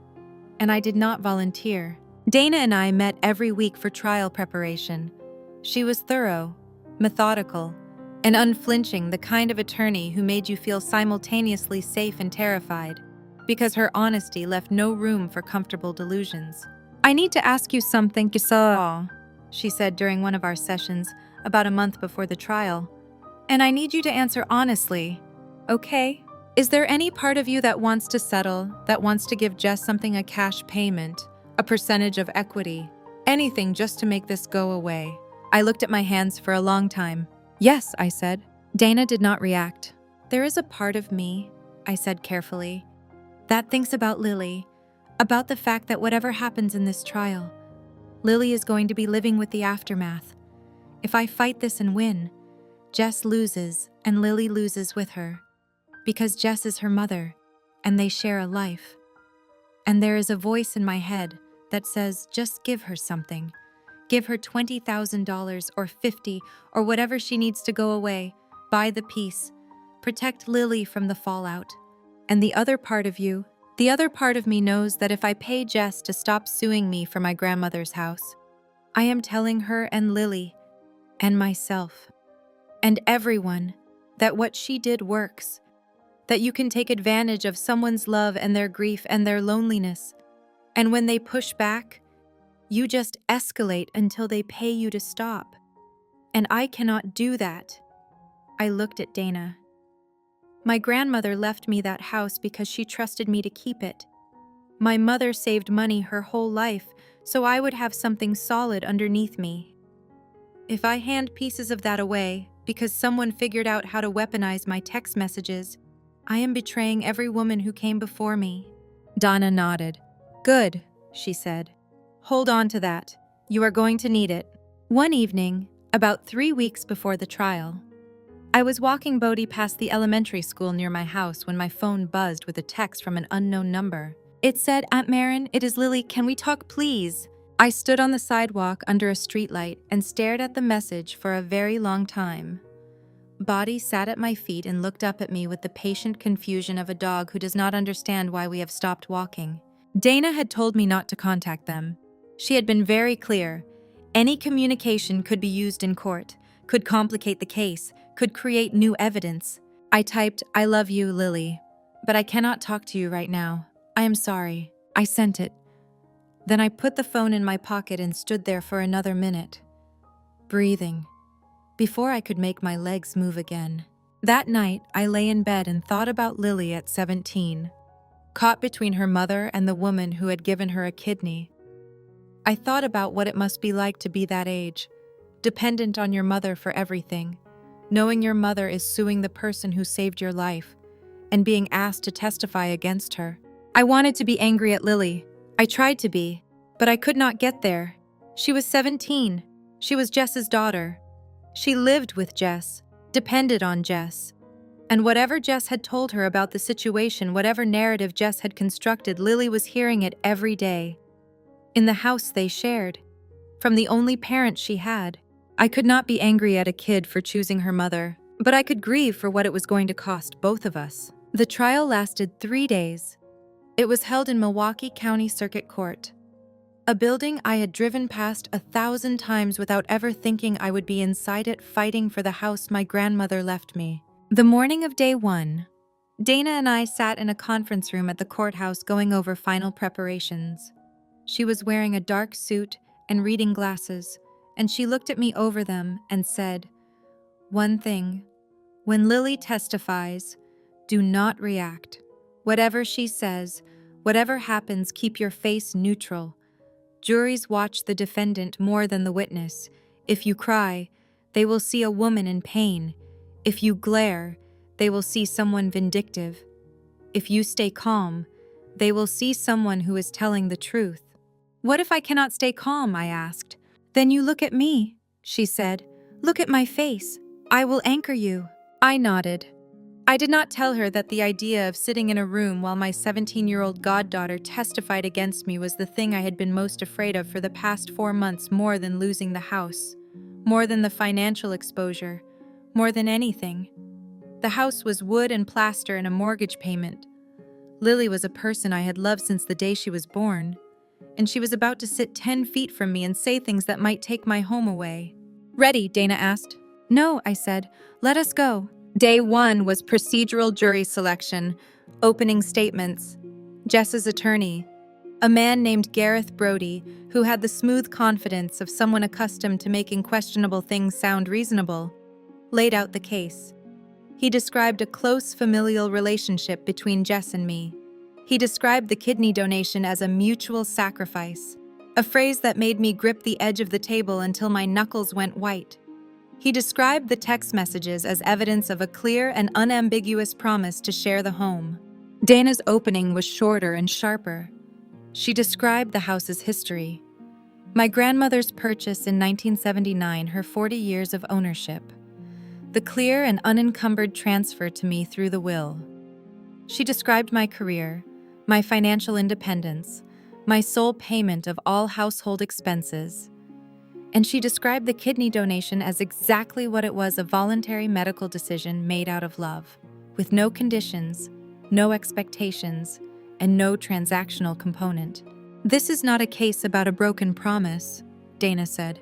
And I did not volunteer. Dana and I met every week for trial preparation. She was thorough, methodical, and unflinching, the kind of attorney who made you feel simultaneously safe and terrified, because her honesty left no room for comfortable delusions. "I need to ask you something, Gisa," she said during one of our sessions about a month before the trial. "And I need you to answer honestly, okay? Is there any part of you that wants to settle, that wants to give Jess something, a cash payment, a percentage of equity, anything just to make this go away?" I looked at my hands for a long time. "Yes," I said. Dana did not react. "There is a part of me," I said carefully, "that thinks about Lily, about the fact that whatever happens in this trial, Lily is going to be living with the aftermath. If I fight this and win, Jess loses and Lily loses with her, because Jess is her mother and they share a life. And there is a voice in my head that says, just give her something. Give her $20,000 or $50 or whatever she needs to go away. Buy the peace. Protect Lily from the fallout." And the other part of me knows that if I pay Jess to stop suing me for my grandmother's house, I am telling her and Lily and myself and everyone that what she did works, that you can take advantage of someone's love and their grief and their loneliness, and when they push back, you just escalate until they pay you to stop. And I cannot do that. I looked at Dana. My grandmother left me that house because she trusted me to keep it. My mother saved money her whole life so I would have something solid underneath me. If I hand pieces of that away because someone figured out how to weaponize my text messages, I am betraying every woman who came before me. Donna nodded. "Good," she said. "Hold on to that. You are going to need it." One evening, about 3 weeks before the trial, I was walking Bodhi past the elementary school near my house when my phone buzzed with a text from an unknown number. It said, "Aunt Marin, it is Lily. Can we talk, please?" I stood on the sidewalk under a streetlight and stared at the message for a very long time. Bodhi sat at my feet and looked up at me with the patient confusion of a dog who does not understand why we have stopped walking. Dana had told me not to contact them. She had been very clear. Any communication could be used in court, could complicate the case, could create new evidence. I typed, "I love you, Lily, but I cannot talk to you right now. I am sorry." I sent it. Then I put the phone in my pocket and stood there for another minute, breathing, before I could make my legs move again. That night, I lay in bed and thought about Lily at 17, caught between her mother and the woman who had given her a kidney. I thought about what it must be like to be that age, dependent on your mother for everything, knowing your mother is suing the person who saved your life, and being asked to testify against her. I wanted to be angry at Lily. I tried to be, but I could not get there. She was 17. She was Jess's daughter. She lived with Jess, depended on Jess. And whatever Jess had told her about the situation, whatever narrative Jess had constructed, Lily was hearing it every day. In the house they shared, from the only parent she had. I could not be angry at a kid for choosing her mother, but I could grieve for what it was going to cost both of us. The trial lasted 3 days. It was held in Milwaukee County Circuit Court, a building I had driven past 1,000 times without ever thinking I would be inside it, fighting for the house my grandmother left me. The morning of day 1, Dana and I sat in a conference room at the courthouse going over final preparations. She was wearing a dark suit and reading glasses, and she looked at me over them and said, "One thing, when Lily testifies, do not react. Whatever she says, Whatever happens, keep your face neutral. Juries watch the defendant more than the witness. If you cry, they will see a woman in pain. If you glare, they will see someone vindictive. If you stay calm, they will see someone who is telling the truth. What if I cannot stay calm? I asked. Then you look at me, she said. Look at my face. I will anchor you. I nodded. I did not tell her that the idea of sitting in a room while my 17-year-old goddaughter testified against me was the thing I had been most afraid of for the past 4 months, more than losing the house, more than the financial exposure, more than anything. The house was wood and plaster and a mortgage payment. Lily was a person I had loved since the day she was born, and she was about to sit 10 feet from me and say things that might take my home away. Ready? Dana asked. No, I said. Let us go. Day 1 was procedural jury selection, opening statements. Jess's attorney, a man named Gareth Brody, who had the smooth confidence of someone accustomed to making questionable things sound reasonable, laid out the case. He described a close familial relationship between Jess and me. He described the kidney donation as a mutual sacrifice, a phrase that made me grip the edge of the table until my knuckles went white. He described the text messages as evidence of a clear and unambiguous promise to share the home. Dana's opening was shorter and sharper. She described the house's history. My grandmother's purchase in 1979, her 40 years of ownership. The clear and unencumbered transfer to me through the will. She described my career, my financial independence, my sole payment of all household expenses. And she described the kidney donation as exactly what it was, a voluntary medical decision made out of love, with no conditions, no expectations, and no transactional component. This is not a case about a broken promise, Dana said.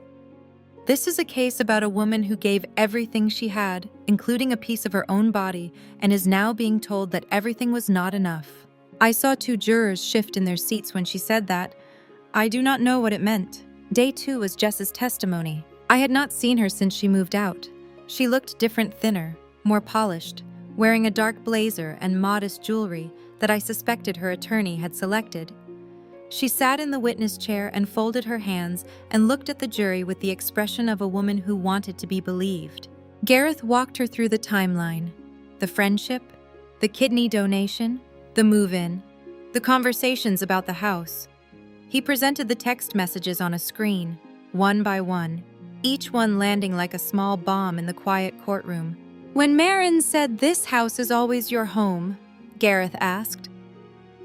This is a case about a woman who gave everything she had, including a piece of her own body, and is now being told that everything was not enough. I saw 2 jurors shift in their seats when she said that. I do not know what it meant. Day 2 was Jess's testimony. I had not seen her since she moved out. She looked different, thinner, more polished, wearing a dark blazer and modest jewelry that I suspected her attorney had selected. She sat in the witness chair and folded her hands and looked at the jury with the expression of a woman who wanted to be believed. Gareth walked her through the timeline, the friendship, the kidney donation, the move-in, the conversations about the house. He presented the text messages on a screen, one by one, each one landing like a small bomb in the quiet courtroom. When Marin said, "This house is always your home," Gareth asked,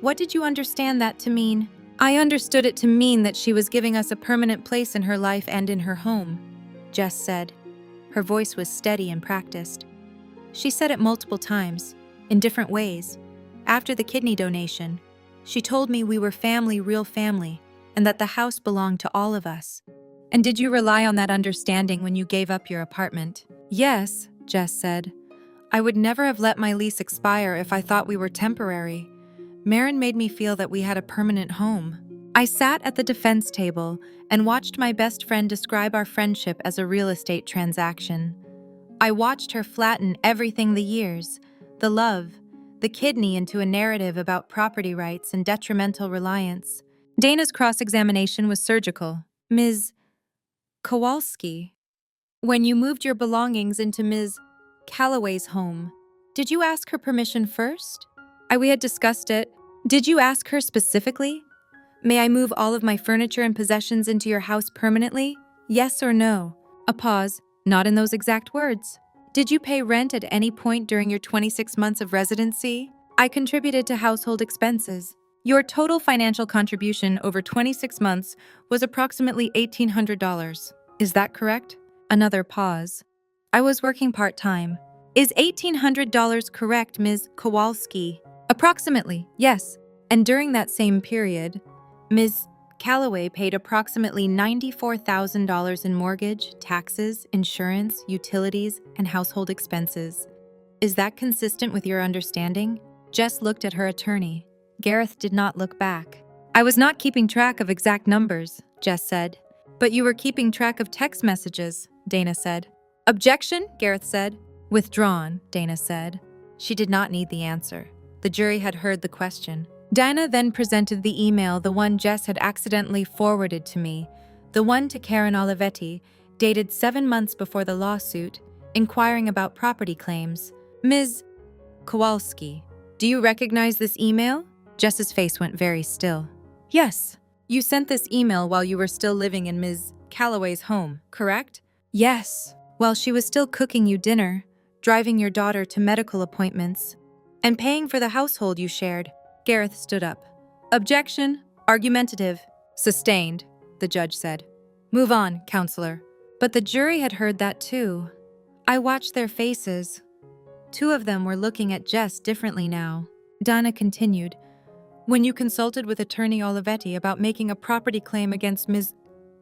"what did you understand that to mean?" I understood it to mean that she was giving us a permanent place in her life and in her home, Jess said. Her voice was steady and practiced. She said it multiple times, in different ways. After the kidney donation, she told me we were family, real family, and that the house belonged to all of us. And did you rely on that understanding when you gave up your apartment? Yes, Jess said. I would never have let my lease expire if I thought we were temporary. Marin made me feel that we had a permanent home. I sat at the defense table and watched my best friend describe our friendship as a real estate transaction. I watched her flatten everything, the years, the love, the kidney, into a narrative about property rights and detrimental reliance. Dana's cross-examination was surgical. Ms. Kowalski, when you moved your belongings into Ms. Calloway's home, did you ask her permission first? We had discussed it. Did you ask her specifically? May I move all of my furniture and possessions into your house permanently? Yes or no? A pause. Not in those exact words. Did you pay rent at any point during your 26 months of residency? I contributed to household expenses. Your total financial contribution over 26 months was approximately $1,800. Is that correct? Another pause. I was working part-time. Is $1,800 correct, Ms. Kowalski? Approximately, yes. And during that same period, Ms. Calloway paid approximately $94,000 in mortgage, taxes, insurance, utilities, and household expenses. Is that consistent with your understanding? Jess looked at her attorney. Gareth did not look back. I was not keeping track of exact numbers, Jess said. But you were keeping track of text messages, Dana said. Objection, Gareth said. Withdrawn, Dana said. She did not need the answer. The jury had heard the question. Dinah then presented the email, the one Jess had accidentally forwarded to me, the one to Karen Olivetti, dated 7 months before the lawsuit, inquiring about property claims. Ms. Kowalski, do you recognize this email? Jess's face went very still. Yes. You sent this email while you were still living in Ms. Calloway's home, correct? Yes. While she was still cooking you dinner, driving your daughter to medical appointments, and paying for the household you shared. Gareth stood up. Objection. Argumentative. Sustained, the judge said. Move on, counselor. But the jury had heard that too. I watched their faces. 2 of them were looking at Jess differently now. Dinah continued. When you consulted with attorney Olivetti about making a property claim against Ms.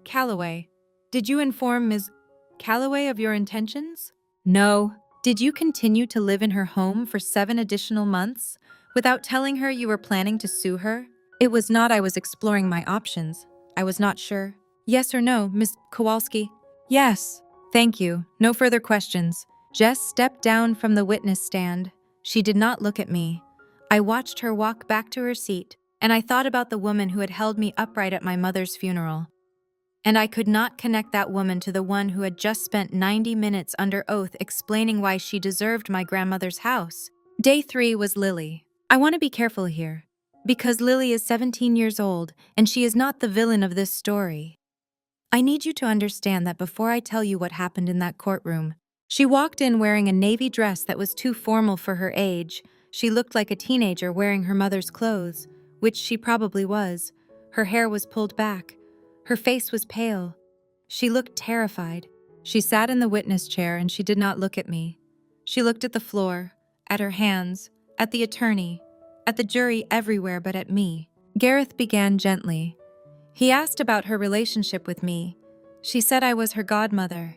Calloway, did you inform Ms. Calloway of your intentions? No. Did you continue to live in her home for 7 additional months without telling her you were planning to sue her? It was not I was exploring my options. I was not sure. Yes or no, Ms. Kowalski? Yes. Thank you. No further questions. Jess stepped down from the witness stand. She did not look at me. I watched her walk back to her seat, and I thought about the woman who had held me upright at my mother's funeral. And I could not connect that woman to the one who had just spent 90 minutes under oath explaining why she deserved my grandmother's house. Day 3 was Lily. I want to be careful here, because Lily is 17 years old, and she is not the villain of this story. I need you to understand that before I tell you what happened in that courtroom, she walked in wearing a navy dress that was too formal for her age. She looked like a teenager wearing her mother's clothes, which she probably was. Her hair was pulled back. Her face was pale. She looked terrified. She sat in the witness chair and she did not look at me. She looked at the floor, at her hands, at the attorney, at the jury everywhere but at me. Gareth began gently. He asked about her relationship with me. She said I was her godmother,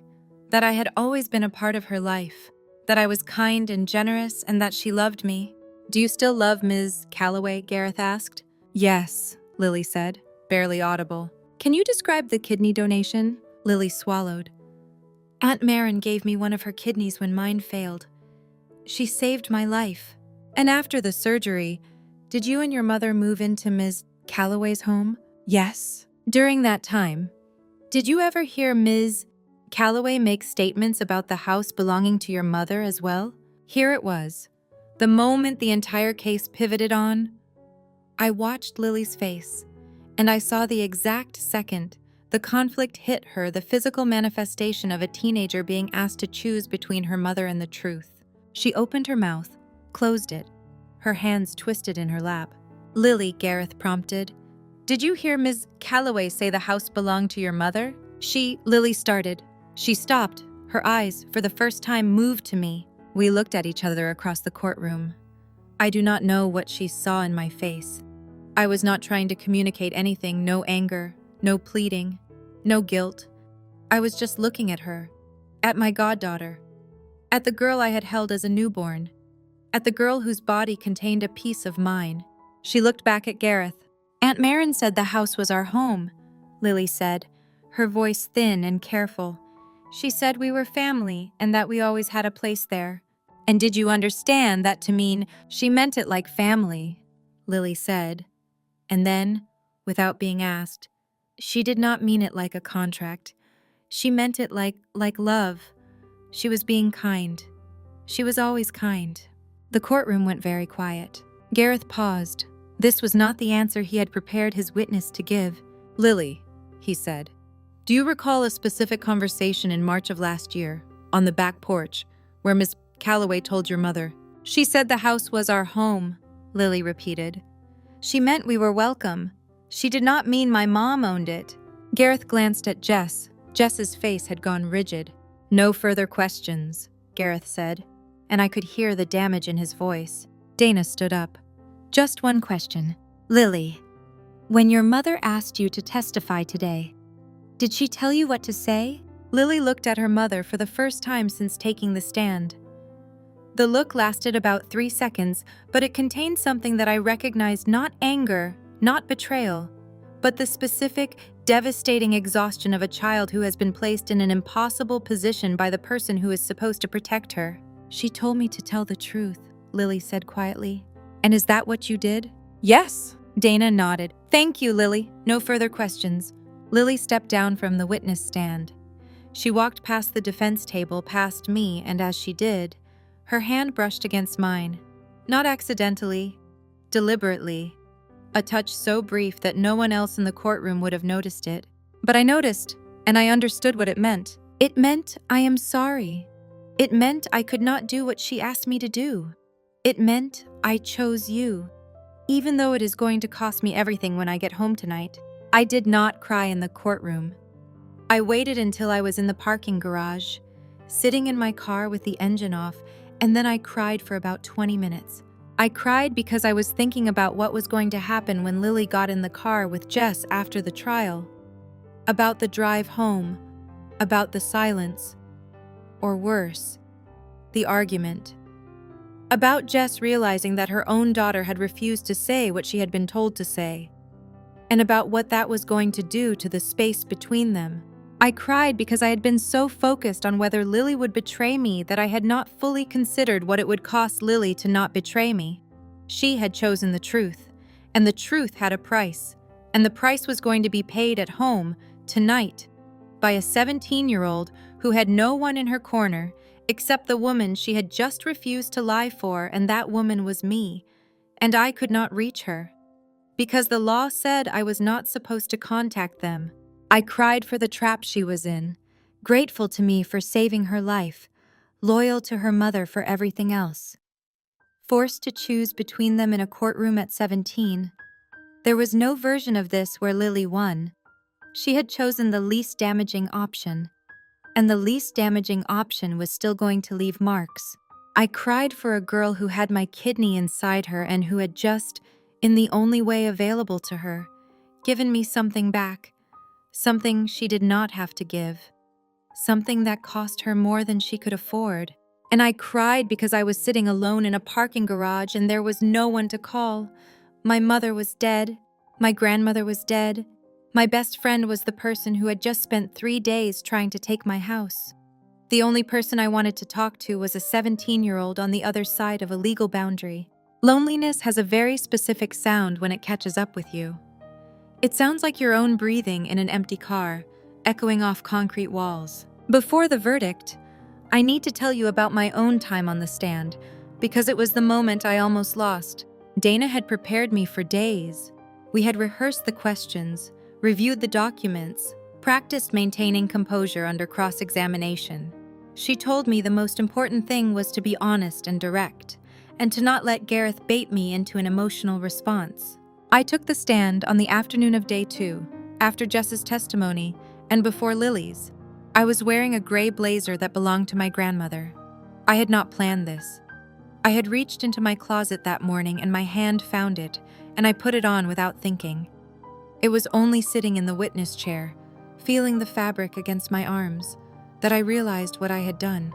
that I had always been a part of her life, that I was kind and generous and that she loved me. Do you still love Ms. Calloway? Gareth asked. Yes, Lily said, barely audible. Can you describe the kidney donation? Lily swallowed. Aunt Marin gave me one of her kidneys when mine failed. She saved my life. And after the surgery, did you and your mother move into Ms. Calloway's home? Yes. During that time, did you ever hear Ms. Calloway make statements about the house belonging to your mother as well? Here it was. The moment the entire case pivoted on, I watched Lily's face, and I saw the exact second the conflict hit her, the physical manifestation of a teenager being asked to choose between her mother and the truth. She opened her mouth, closed it, her hands twisted in her lap. Lily, Gareth prompted, did you hear Ms. Calloway say the house belonged to your mother? Lily started. She stopped. Her eyes, for the first time, moved to me. We looked at each other across the courtroom. I do not know what she saw in my face. I was not trying to communicate anything, no anger, no pleading, no guilt. I was just looking at her, at my goddaughter, at the girl I had held as a newborn, at the girl whose body contained a piece of mine. She looked back at Gareth. Aunt Marin said the house was our home, Lily said, her voice thin and careful. She said we were family and that we always had a place there. And did you understand that to mean she meant it like family? Lily said. And then, without being asked, she did not mean it like a contract. She meant it like love. She was being kind. She was always kind. The courtroom went very quiet. Gareth paused. This was not the answer he had prepared his witness to give. Lily, he said, do you recall a specific conversation in March of last year, on the back porch, where Miss Calloway told your mother? She said the house was our home, Lily repeated. She meant we were welcome. She did not mean my mom owned it. Gareth glanced at Jess. Jess's face had gone rigid. No further questions, Gareth said, and I could hear the damage in his voice. Dana stood up. Just one question. Lily, when your mother asked you to testify today, did she tell you what to say? Lily looked at her mother for the first time since taking the stand. The look lasted about 3 seconds, but it contained something that I recognized: not anger, not betrayal, but the specific, devastating exhaustion of a child who has been placed in an impossible position by the person who is supposed to protect her. She told me to tell the truth, Lily said quietly. And is that what you did? Yes. Dana nodded. Thank you, Lily. No further questions. Lily stepped down from the witness stand. She walked past the defense table, past me, and as she did, her hand brushed against mine. Not accidentally, deliberately. A touch so brief that no one else in the courtroom would have noticed it. But I noticed, and I understood what it meant. It meant I am sorry. It meant I could not do what she asked me to do. It meant I chose you. Even though it is going to cost me everything when I get home tonight. I did not cry in the courtroom. I waited until I was in the parking garage, sitting in my car with the engine off, and then I cried for about 20 minutes. I cried because I was thinking about what was going to happen when Lily got in the car with Jess after the trial. About the drive home, about the silence, or worse, the argument. About Jess realizing that her own daughter had refused to say what she had been told to say, and about what that was going to do to the space between them. I cried because I had been so focused on whether Lily would betray me that I had not fully considered what it would cost Lily to not betray me. She had chosen the truth, and the truth had a price, and the price was going to be paid at home, tonight, by a 17-year-old who had no one in her corner except the woman she had just refused to lie for, and that woman was me, and I could not reach her. Because the law said I was not supposed to contact them. I cried for the trap she was in, grateful to me for saving her life, loyal to her mother for everything else. Forced to choose between them in a courtroom at 17, there was no version of this where Lily won. She had chosen the least damaging option, and the least damaging option was still going to leave marks. I cried for a girl who had my kidney inside her and who had just, in the only way available to her, given me something back. Something she did not have to give. Something that cost her more than she could afford. And I cried because I was sitting alone in a parking garage and there was no one to call. My mother was dead. My grandmother was dead. My best friend was the person who had just spent 3 days trying to take my house. The only person I wanted to talk to was a 17-year-old on the other side of a legal boundary. Loneliness has a very specific sound when it catches up with you. It sounds like your own breathing in an empty car, echoing off concrete walls. Before the verdict, I need to tell you about my own time on the stand, because it was the moment I almost lost. Dana had prepared me for days. We had rehearsed the questions, reviewed the documents, practiced maintaining composure under cross-examination. She told me the most important thing was to be honest and direct, and to not let Gareth bait me into an emotional response. I took the stand on the afternoon of day 2, after Jess's testimony, and before Lily's. I was wearing a gray blazer that belonged to my grandmother. I had not planned this. I had reached into my closet that morning and my hand found it, and I put it on without thinking. It was only sitting in the witness chair, feeling the fabric against my arms, that I realized what I had done.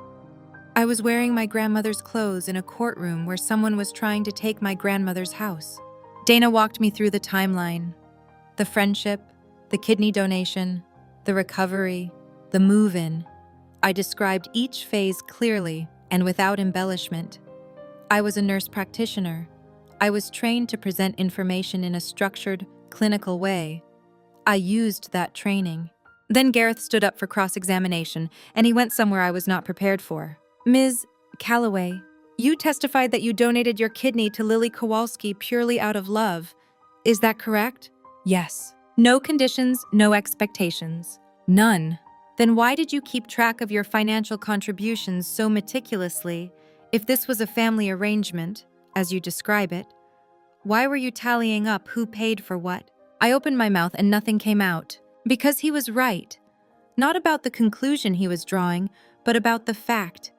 I was wearing my grandmother's clothes in a courtroom where someone was trying to take my grandmother's house. Dana walked me through the timeline. The friendship, the kidney donation, the recovery, the move-in. I described each phase clearly and without embellishment. I was a nurse practitioner. I was trained to present information in a structured, clinical way. I used that training. Then Gareth stood up for cross-examination, and he went somewhere I was not prepared for. Ms. Calloway, you testified that you donated your kidney to Lily Kowalski purely out of love. Is that correct? Yes. No conditions, no expectations. None. Then why did you keep track of your financial contributions so meticulously? If this was a family arrangement, as you describe it, why were you tallying up who paid for what? I opened my mouth and nothing came out. Because he was right. Not about the conclusion he was drawing, but about the fact.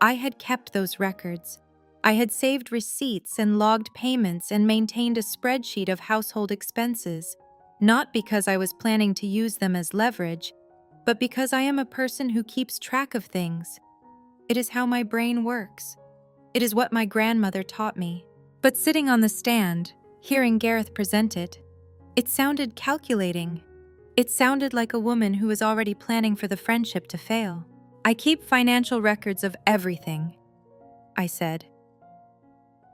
I had kept those records. I had saved receipts and logged payments and maintained a spreadsheet of household expenses, not because I was planning to use them as leverage, but because I am a person who keeps track of things. It is how my brain works. It is what my grandmother taught me. But sitting on the stand, hearing Gareth present it, it sounded calculating. It sounded like a woman who was already planning for the friendship to fail. I keep financial records of everything, I said.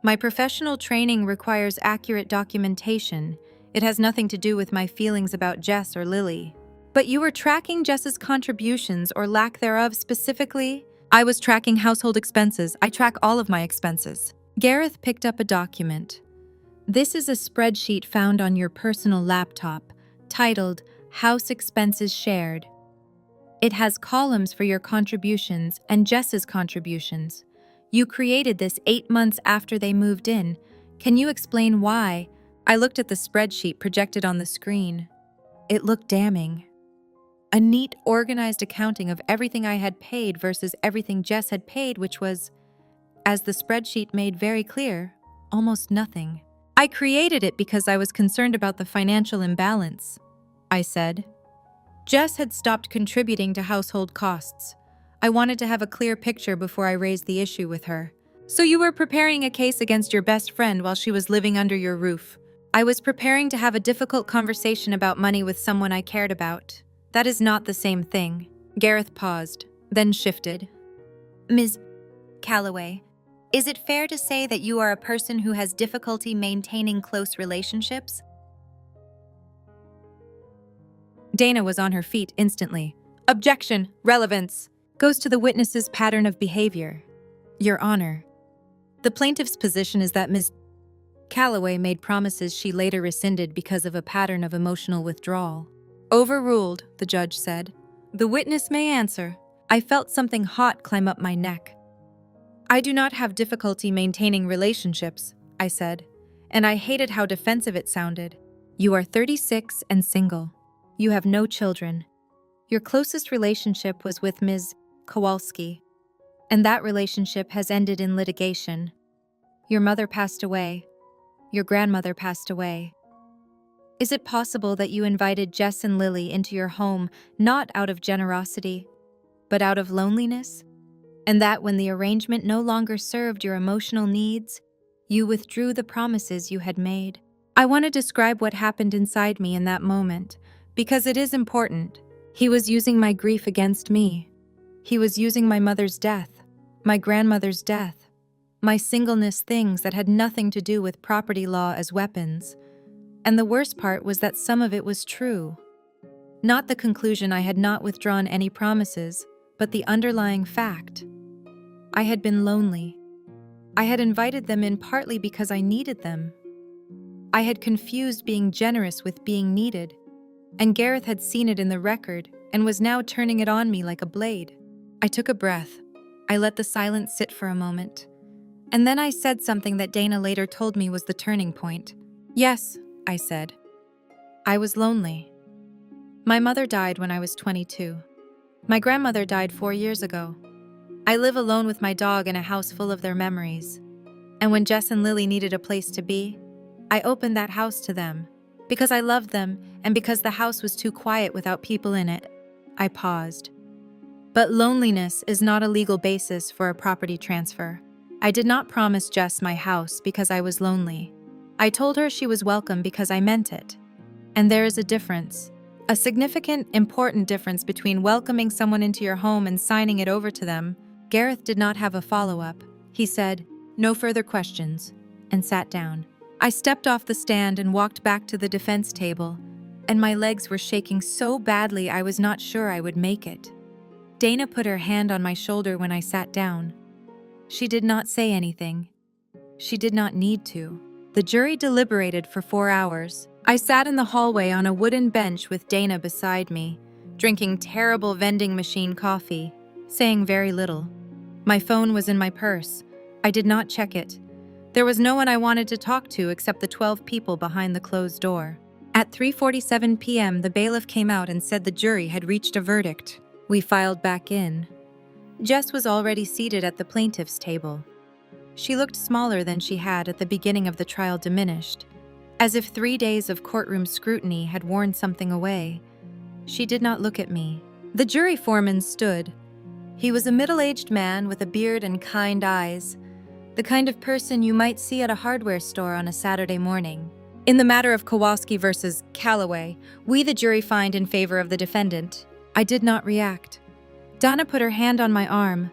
My professional training requires accurate documentation. It has nothing to do with my feelings about Jess or Lily. But you were tracking Jess's contributions or lack thereof specifically? I was tracking household expenses. I track all of my expenses. Gareth picked up a document. This is a spreadsheet found on your personal laptop, titled House Expenses Shared. It has columns for your contributions and Jess's contributions. You created this 8 months after they moved in. Can you explain why? I looked at the spreadsheet projected on the screen. It looked damning. A neat, organized accounting of everything I had paid versus everything Jess had paid, which was, as the spreadsheet made very clear, almost nothing. I created it because I was concerned about the financial imbalance, I said. Jess had stopped contributing to household costs. I wanted to have a clear picture before I raised the issue with her. So you were preparing a case against your best friend while she was living under your roof. I was preparing to have a difficult conversation about money with someone I cared about. That is not the same thing. Gareth paused, then shifted. Ms. Calloway, is it fair to say that you are a person who has difficulty maintaining close relationships? Dana was on her feet instantly. Objection, relevance. Goes to the witness's pattern of behavior. Your Honor. The plaintiff's position is that Ms. Calloway made promises she later rescinded because of a pattern of emotional withdrawal. Overruled, the judge said. The witness may answer. I felt something hot climb up my neck. I do not have difficulty maintaining relationships, I said, and I hated how defensive it sounded. You are 36 and single. You have no children. Your closest relationship was with Ms. Kowalski, and that relationship has ended in litigation. Your mother passed away. Your grandmother passed away. Is it possible that you invited Jess and Lily into your home not out of generosity, but out of loneliness? And that when the arrangement no longer served your emotional needs, you withdrew the promises you had made? I want to describe what happened inside me in that moment, because it is important. He was using my grief against me. He was using my mother's death, my grandmother's death, my singleness, things that had nothing to do with property law, as weapons. And the worst part was that some of it was true. Not the conclusion I had not withdrawn any promises, but the underlying fact. I had been lonely. I had invited them in partly because I needed them. I had confused being generous with being needed, and Gareth had seen it in the record and was now turning it on me like a blade. I took a breath. I let the silence sit for a moment. And then I said something that Dana later told me was the turning point. Yes, I said. I was lonely. My mother died when I was 22. My grandmother died 4 years ago. I live alone with my dog in a house full of their memories. And when Jess and Lily needed a place to be, I opened that house to them, because I loved them and because the house was too quiet without people in it. I paused. But loneliness is not a legal basis for a property transfer. I did not promise Jess my house because I was lonely. I told her she was welcome because I meant it. And there is a difference. A significant, important difference between welcoming someone into your home and signing it over to them. Gareth did not have a follow-up. He said, "No further questions," and sat down. I stepped off the stand and walked back to the defense table, and my legs were shaking so badly I was not sure I would make it. Dana put her hand on my shoulder when I sat down. She did not say anything. She did not need to. The jury deliberated for 4 hours. I sat in the hallway on a wooden bench with Dana beside me, drinking terrible vending machine coffee, saying very little. My phone was in my purse. I did not check it. There was no one I wanted to talk to except the 12 people behind the closed door. At 3:47 p.m., the bailiff came out and said the jury had reached a verdict. We filed back in. Jess was already seated at the plaintiff's table. She looked smaller than she had at the beginning of the trial, diminished, as if 3 days of courtroom scrutiny had worn something away. She did not look at me. The jury foreman stood. He was a middle-aged man with a beard and kind eyes, the kind of person you might see at a hardware store on a Saturday morning. In the matter of Kowalski versus Calloway, we, the jury, find in favor of the defendant. I did not react. Donna put her hand on my arm.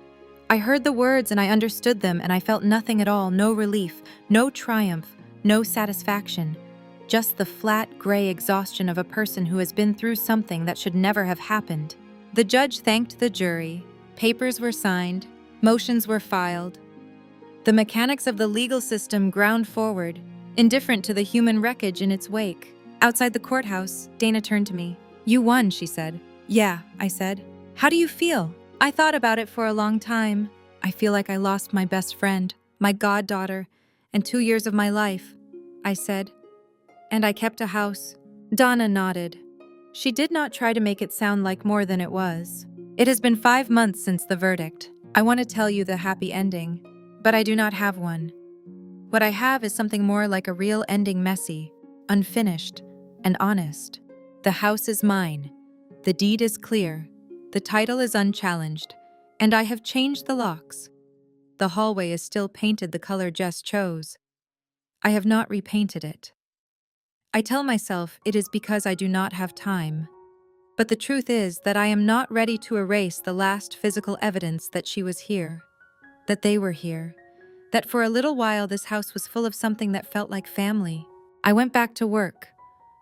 I heard the words and I understood them, and I felt nothing at all, no relief, no triumph, no satisfaction. Just the flat, gray exhaustion of a person who has been through something that should never have happened. The judge thanked the jury. Papers were signed. Motions were filed. The mechanics of the legal system ground forward, indifferent to the human wreckage in its wake. Outside the courthouse, Dana turned to me. "You won," she said. "Yeah," I said. "How do you feel?" I thought about it for a long time. I feel like I lost my best friend, my goddaughter, and 2 years of my life, I said. And I kept a house. Donna nodded. She did not try to make it sound like more than it was. It has been 5 months since the verdict. I want to tell you the happy ending, but I do not have one. What I have is something more like a real ending, messy, unfinished, and honest. The house is mine. The deed is clear. The title is unchallenged, and I have changed the locks. The hallway is still painted the color Jess chose. I have not repainted it. I tell myself it is because I do not have time. But the truth is that I am not ready to erase the last physical evidence that she was here, that they were here, that for a little while this house was full of something that felt like family. I went back to work.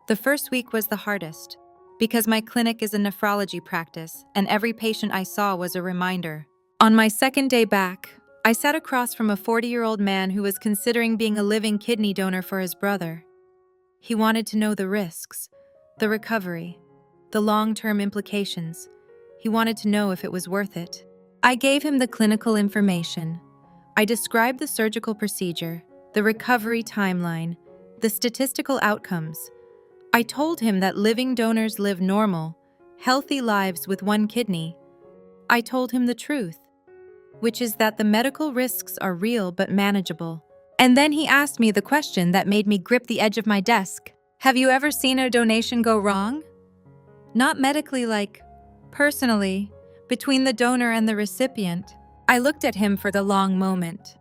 The first week was the hardest, because my clinic is a nephrology practice, and every patient I saw was a reminder. On my second day back, I sat across from a 40-year-old man who was considering being a living kidney donor for his brother. He wanted to know the risks, the recovery, the long-term implications. He wanted to know if it was worth it. I gave him the clinical information. I described the surgical procedure, the recovery timeline, the statistical outcomes. I told him that living donors live normal, healthy lives with one kidney. I told him the truth, which is that the medical risks are real but manageable. And then he asked me the question that made me grip the edge of my desk. Have you ever seen a donation go wrong? Not medically, like, personally, between the donor and the recipient. I looked at him for the long moment.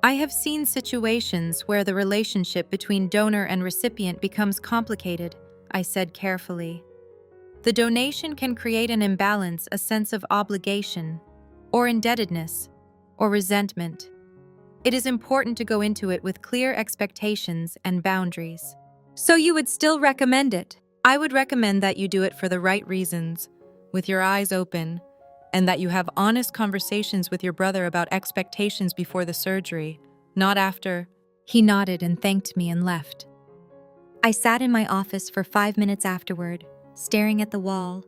I have seen situations where the relationship between donor and recipient becomes complicated, I said carefully. The donation can create an imbalance, a sense of obligation, or indebtedness, or resentment. It is important to go into it with clear expectations and boundaries. So you would still recommend it? I would recommend that you do it for the right reasons, with your eyes open, and that you have honest conversations with your brother about expectations before the surgery, not after. He nodded and thanked me and left. I sat in my office for 5 minutes afterward, staring at the wall,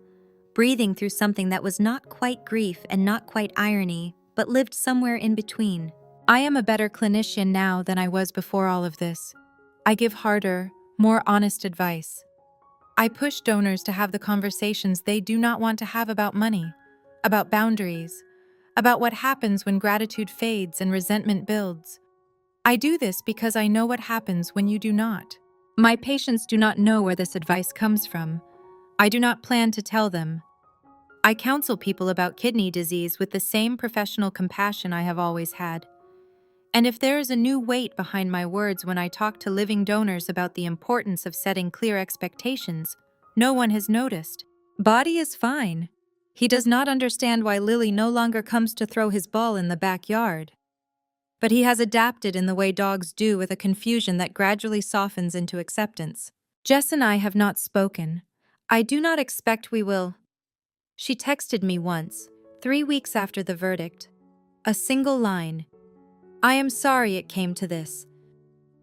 breathing through something that was not quite grief and not quite irony, but lived somewhere in between. I am a better clinician now than I was before all of this. I give harder, more honest advice. I push donors to have the conversations they do not want to have about money, about boundaries, about what happens when gratitude fades and resentment builds. I do this because I know what happens when you do not. My patients do not know where this advice comes from. I do not plan to tell them. I counsel people about kidney disease with the same professional compassion I have always had. And if there is a new weight behind my words when I talk to living donors about the importance of setting clear expectations, no one has noticed. Body is fine. He does not understand why Lily no longer comes to throw his ball in the backyard. But he has adapted in the way dogs do, with a confusion that gradually softens into acceptance. Jess and I have not spoken. I do not expect we will. She texted me once, 3 weeks after the verdict. A single line. I am sorry it came to this.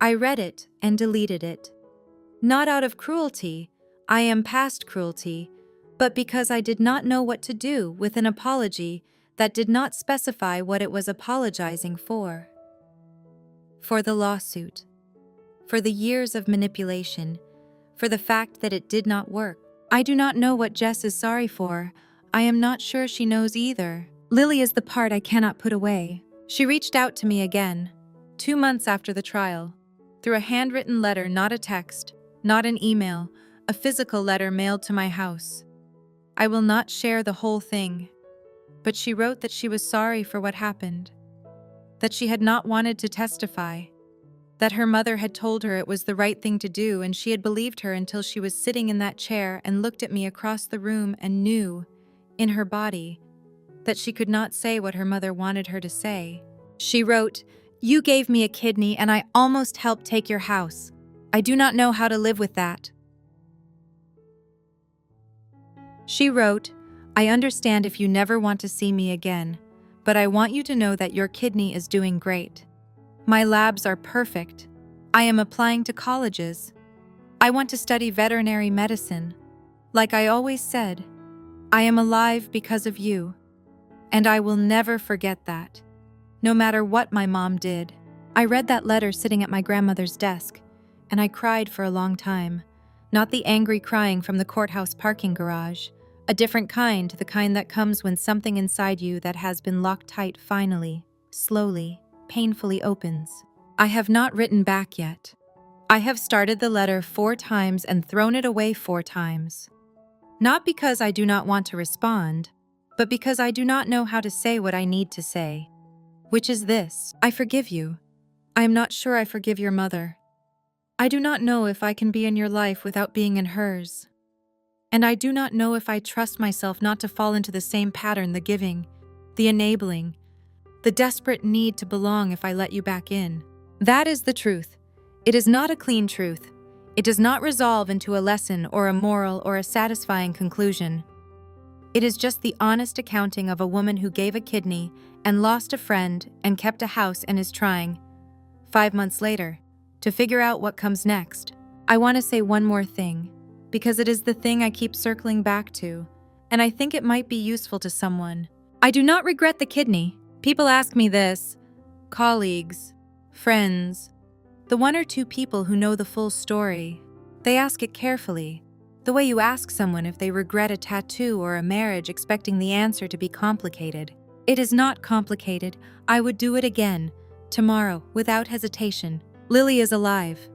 I read it and deleted it. Not out of cruelty, I am past cruelty, but because I did not know what to do with an apology that did not specify what it was apologizing for. For the lawsuit, for the years of manipulation, for the fact that it did not work. I do not know what Jess is sorry for. I am not sure she knows either. Lily is the part I cannot put away. She reached out to me again, 2 months after the trial, through a handwritten letter, not a text, not an email, a physical letter mailed to my house. I will not share the whole thing, but she wrote that she was sorry for what happened, that she had not wanted to testify, that her mother had told her it was the right thing to do, and she had believed her until she was sitting in that chair and looked at me across the room and knew, in her body, that she could not say what her mother wanted her to say. She wrote, "You gave me a kidney and I almost helped take your house. I do not know how to live with that." She wrote, "I understand if you never want to see me again, but I want you to know that your kidney is doing great. My labs are perfect. I am applying to colleges. I want to study veterinary medicine. Like I always said, I am alive because of you, and I will never forget that, no matter what my mom did." I read that letter sitting at my grandmother's desk, and I cried for a long time. Not the angry crying from the courthouse parking garage, a different kind, the kind that comes when something inside you that has been locked tight finally, slowly, painfully opens. I have not written back yet. I have started the letter 4 times and thrown it away 4 times. Not because I do not want to respond, but because I do not know how to say what I need to say. Which is this: I forgive you. I am not sure I forgive your mother. I do not know if I can be in your life without being in hers. And I do not know if I trust myself not to fall into the same pattern, the giving, the enabling, the desperate need to belong if I let you back in. That is the truth. It is not a clean truth. It does not resolve into a lesson or a moral or a satisfying conclusion. It is just the honest accounting of a woman who gave a kidney and lost a friend and kept a house and is trying, 5 months later, to figure out what comes next. I want to say one more thing, because it is the thing I keep circling back to, and I think it might be useful to someone. I do not regret the kidney. People ask me this. Colleagues, friends, the 1 or 2 people who know the full story. They ask it carefully, the way you ask someone if they regret a tattoo or a marriage, expecting the answer to be complicated. It is not complicated. I would do it again, tomorrow, without hesitation. Lily is alive.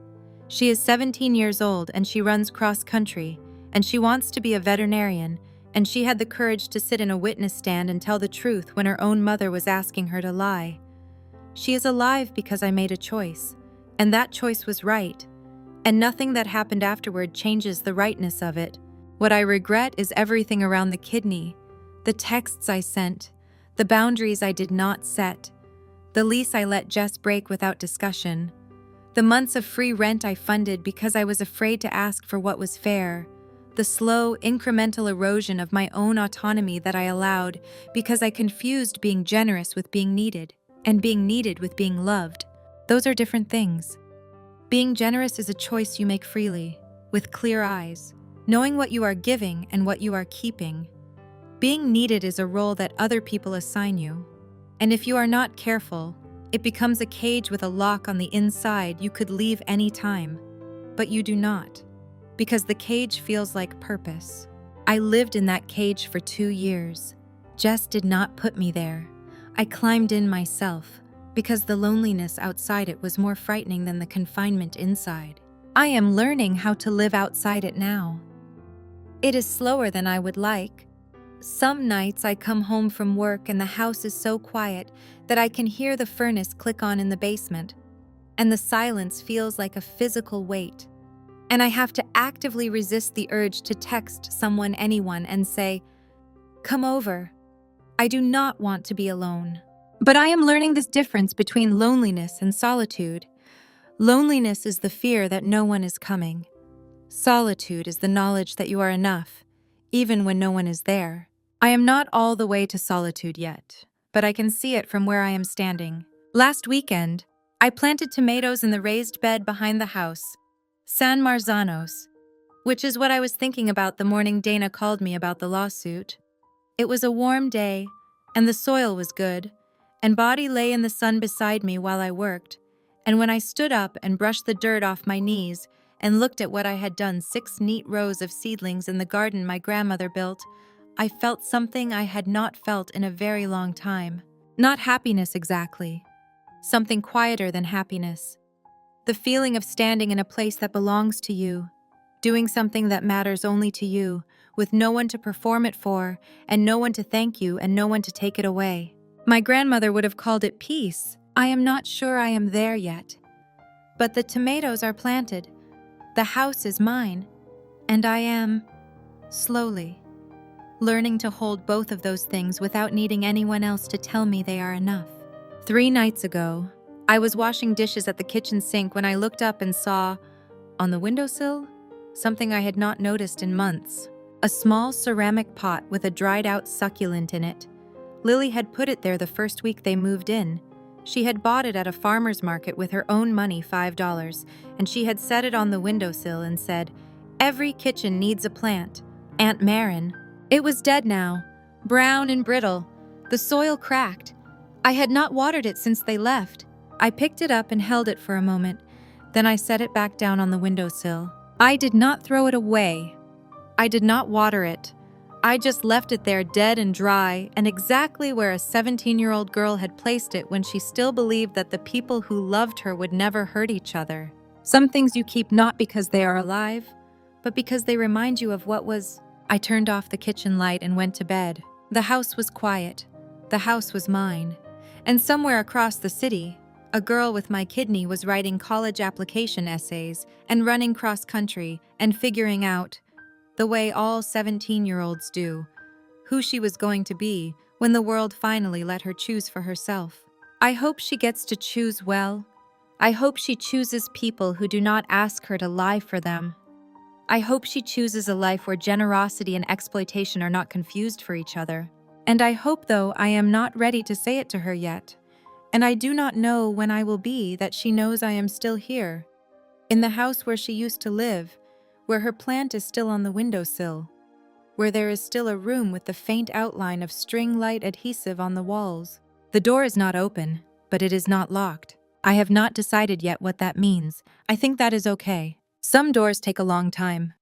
She is 17 years old and she runs cross-country, and she wants to be a veterinarian, and she had the courage to sit in a witness stand and tell the truth when her own mother was asking her to lie. She is alive because I made a choice, and that choice was right, and nothing that happened afterward changes the rightness of it. What I regret is everything around the kidney, the texts I sent, the boundaries I did not set, the lease I let Jess break without discussion, the months of free rent I funded because I was afraid to ask for what was fair, the slow, incremental erosion of my own autonomy that I allowed because I confused being generous with being needed, and being needed with being loved. Those are different things. Being generous is a choice you make freely, with clear eyes, knowing what you are giving and what you are keeping. Being needed is a role that other people assign you, and if you are not careful, it becomes a cage with a lock on the inside you could leave any time, but you do not, because the cage feels like purpose. I lived in that cage for 2 years. Jess did not put me there. I climbed in myself, because the loneliness outside it was more frightening than the confinement inside. I am learning how to live outside it now. It is slower than I would like. Some nights I come home from work and the house is so quiet that I can hear the furnace click on in the basement, and the silence feels like a physical weight. And I have to actively resist the urge to text someone, anyone, and say, "Come over." I do not want to be alone. But I am learning this difference between loneliness and solitude. Loneliness is the fear that no one is coming. Solitude is the knowledge that you are enough, even when no one is there. I am not all the way to solitude yet, but I can see it from where I am standing. Last weekend, I planted tomatoes in the raised bed behind the house, San Marzanos, which is what I was thinking about the morning Dana called me about the lawsuit. It was a warm day, and the soil was good, and Body lay in the sun beside me while I worked, and when I stood up and brushed the dirt off my knees and looked at what I had done, 6 neat rows of seedlings in the garden my grandmother built, I felt something I had not felt in a very long time. Not happiness exactly. Something quieter than happiness. The feeling of standing in a place that belongs to you, doing something that matters only to you, with no one to perform it for, and no one to thank you, and no one to take it away. My grandmother would have called it peace. I am not sure I am there yet. But the tomatoes are planted. The house is mine. And I am, slowly, learning to hold both of those things without needing anyone else to tell me they are enough. 3 nights ago, I was washing dishes at the kitchen sink when I looked up and saw, on the windowsill, something I had not noticed in months. A small ceramic pot with a dried-out succulent in it. Lily had put it there the first week they moved in. She had bought it at a farmer's market with her own money, $5, and she had set it on the windowsill and said, "Every kitchen needs a plant. Aunt Marin." It was dead now, brown and brittle, the soil cracked. I had not watered it since they left. I picked it up and held it for a moment. Then I set it back down on the windowsill. I did not throw it away. I did not water it. I just left it there dead and dry and exactly where a 17-year-old girl had placed it when she still believed that the people who loved her would never hurt each other. Some things you keep not because they are alive, but because they remind you of what was. I turned off the kitchen light and went to bed. The house was quiet. The house was mine. And somewhere across the city, a girl with my kidney was writing college application essays and running cross-country and figuring out, the way all 17-year-olds do, who she was going to be when the world finally let her choose for herself. I hope she gets to choose well. I hope she chooses people who do not ask her to lie for them. I hope she chooses a life where generosity and exploitation are not confused for each other. And I hope, though I am not ready to say it to her yet, and I do not know when I will be, that she knows I am still here, in the house where she used to live, where her plant is still on the windowsill, where there is still a room with the faint outline of string light adhesive on the walls. The door is not open, but it is not locked. I have not decided yet what that means. I think that is okay. Some doors take a long time.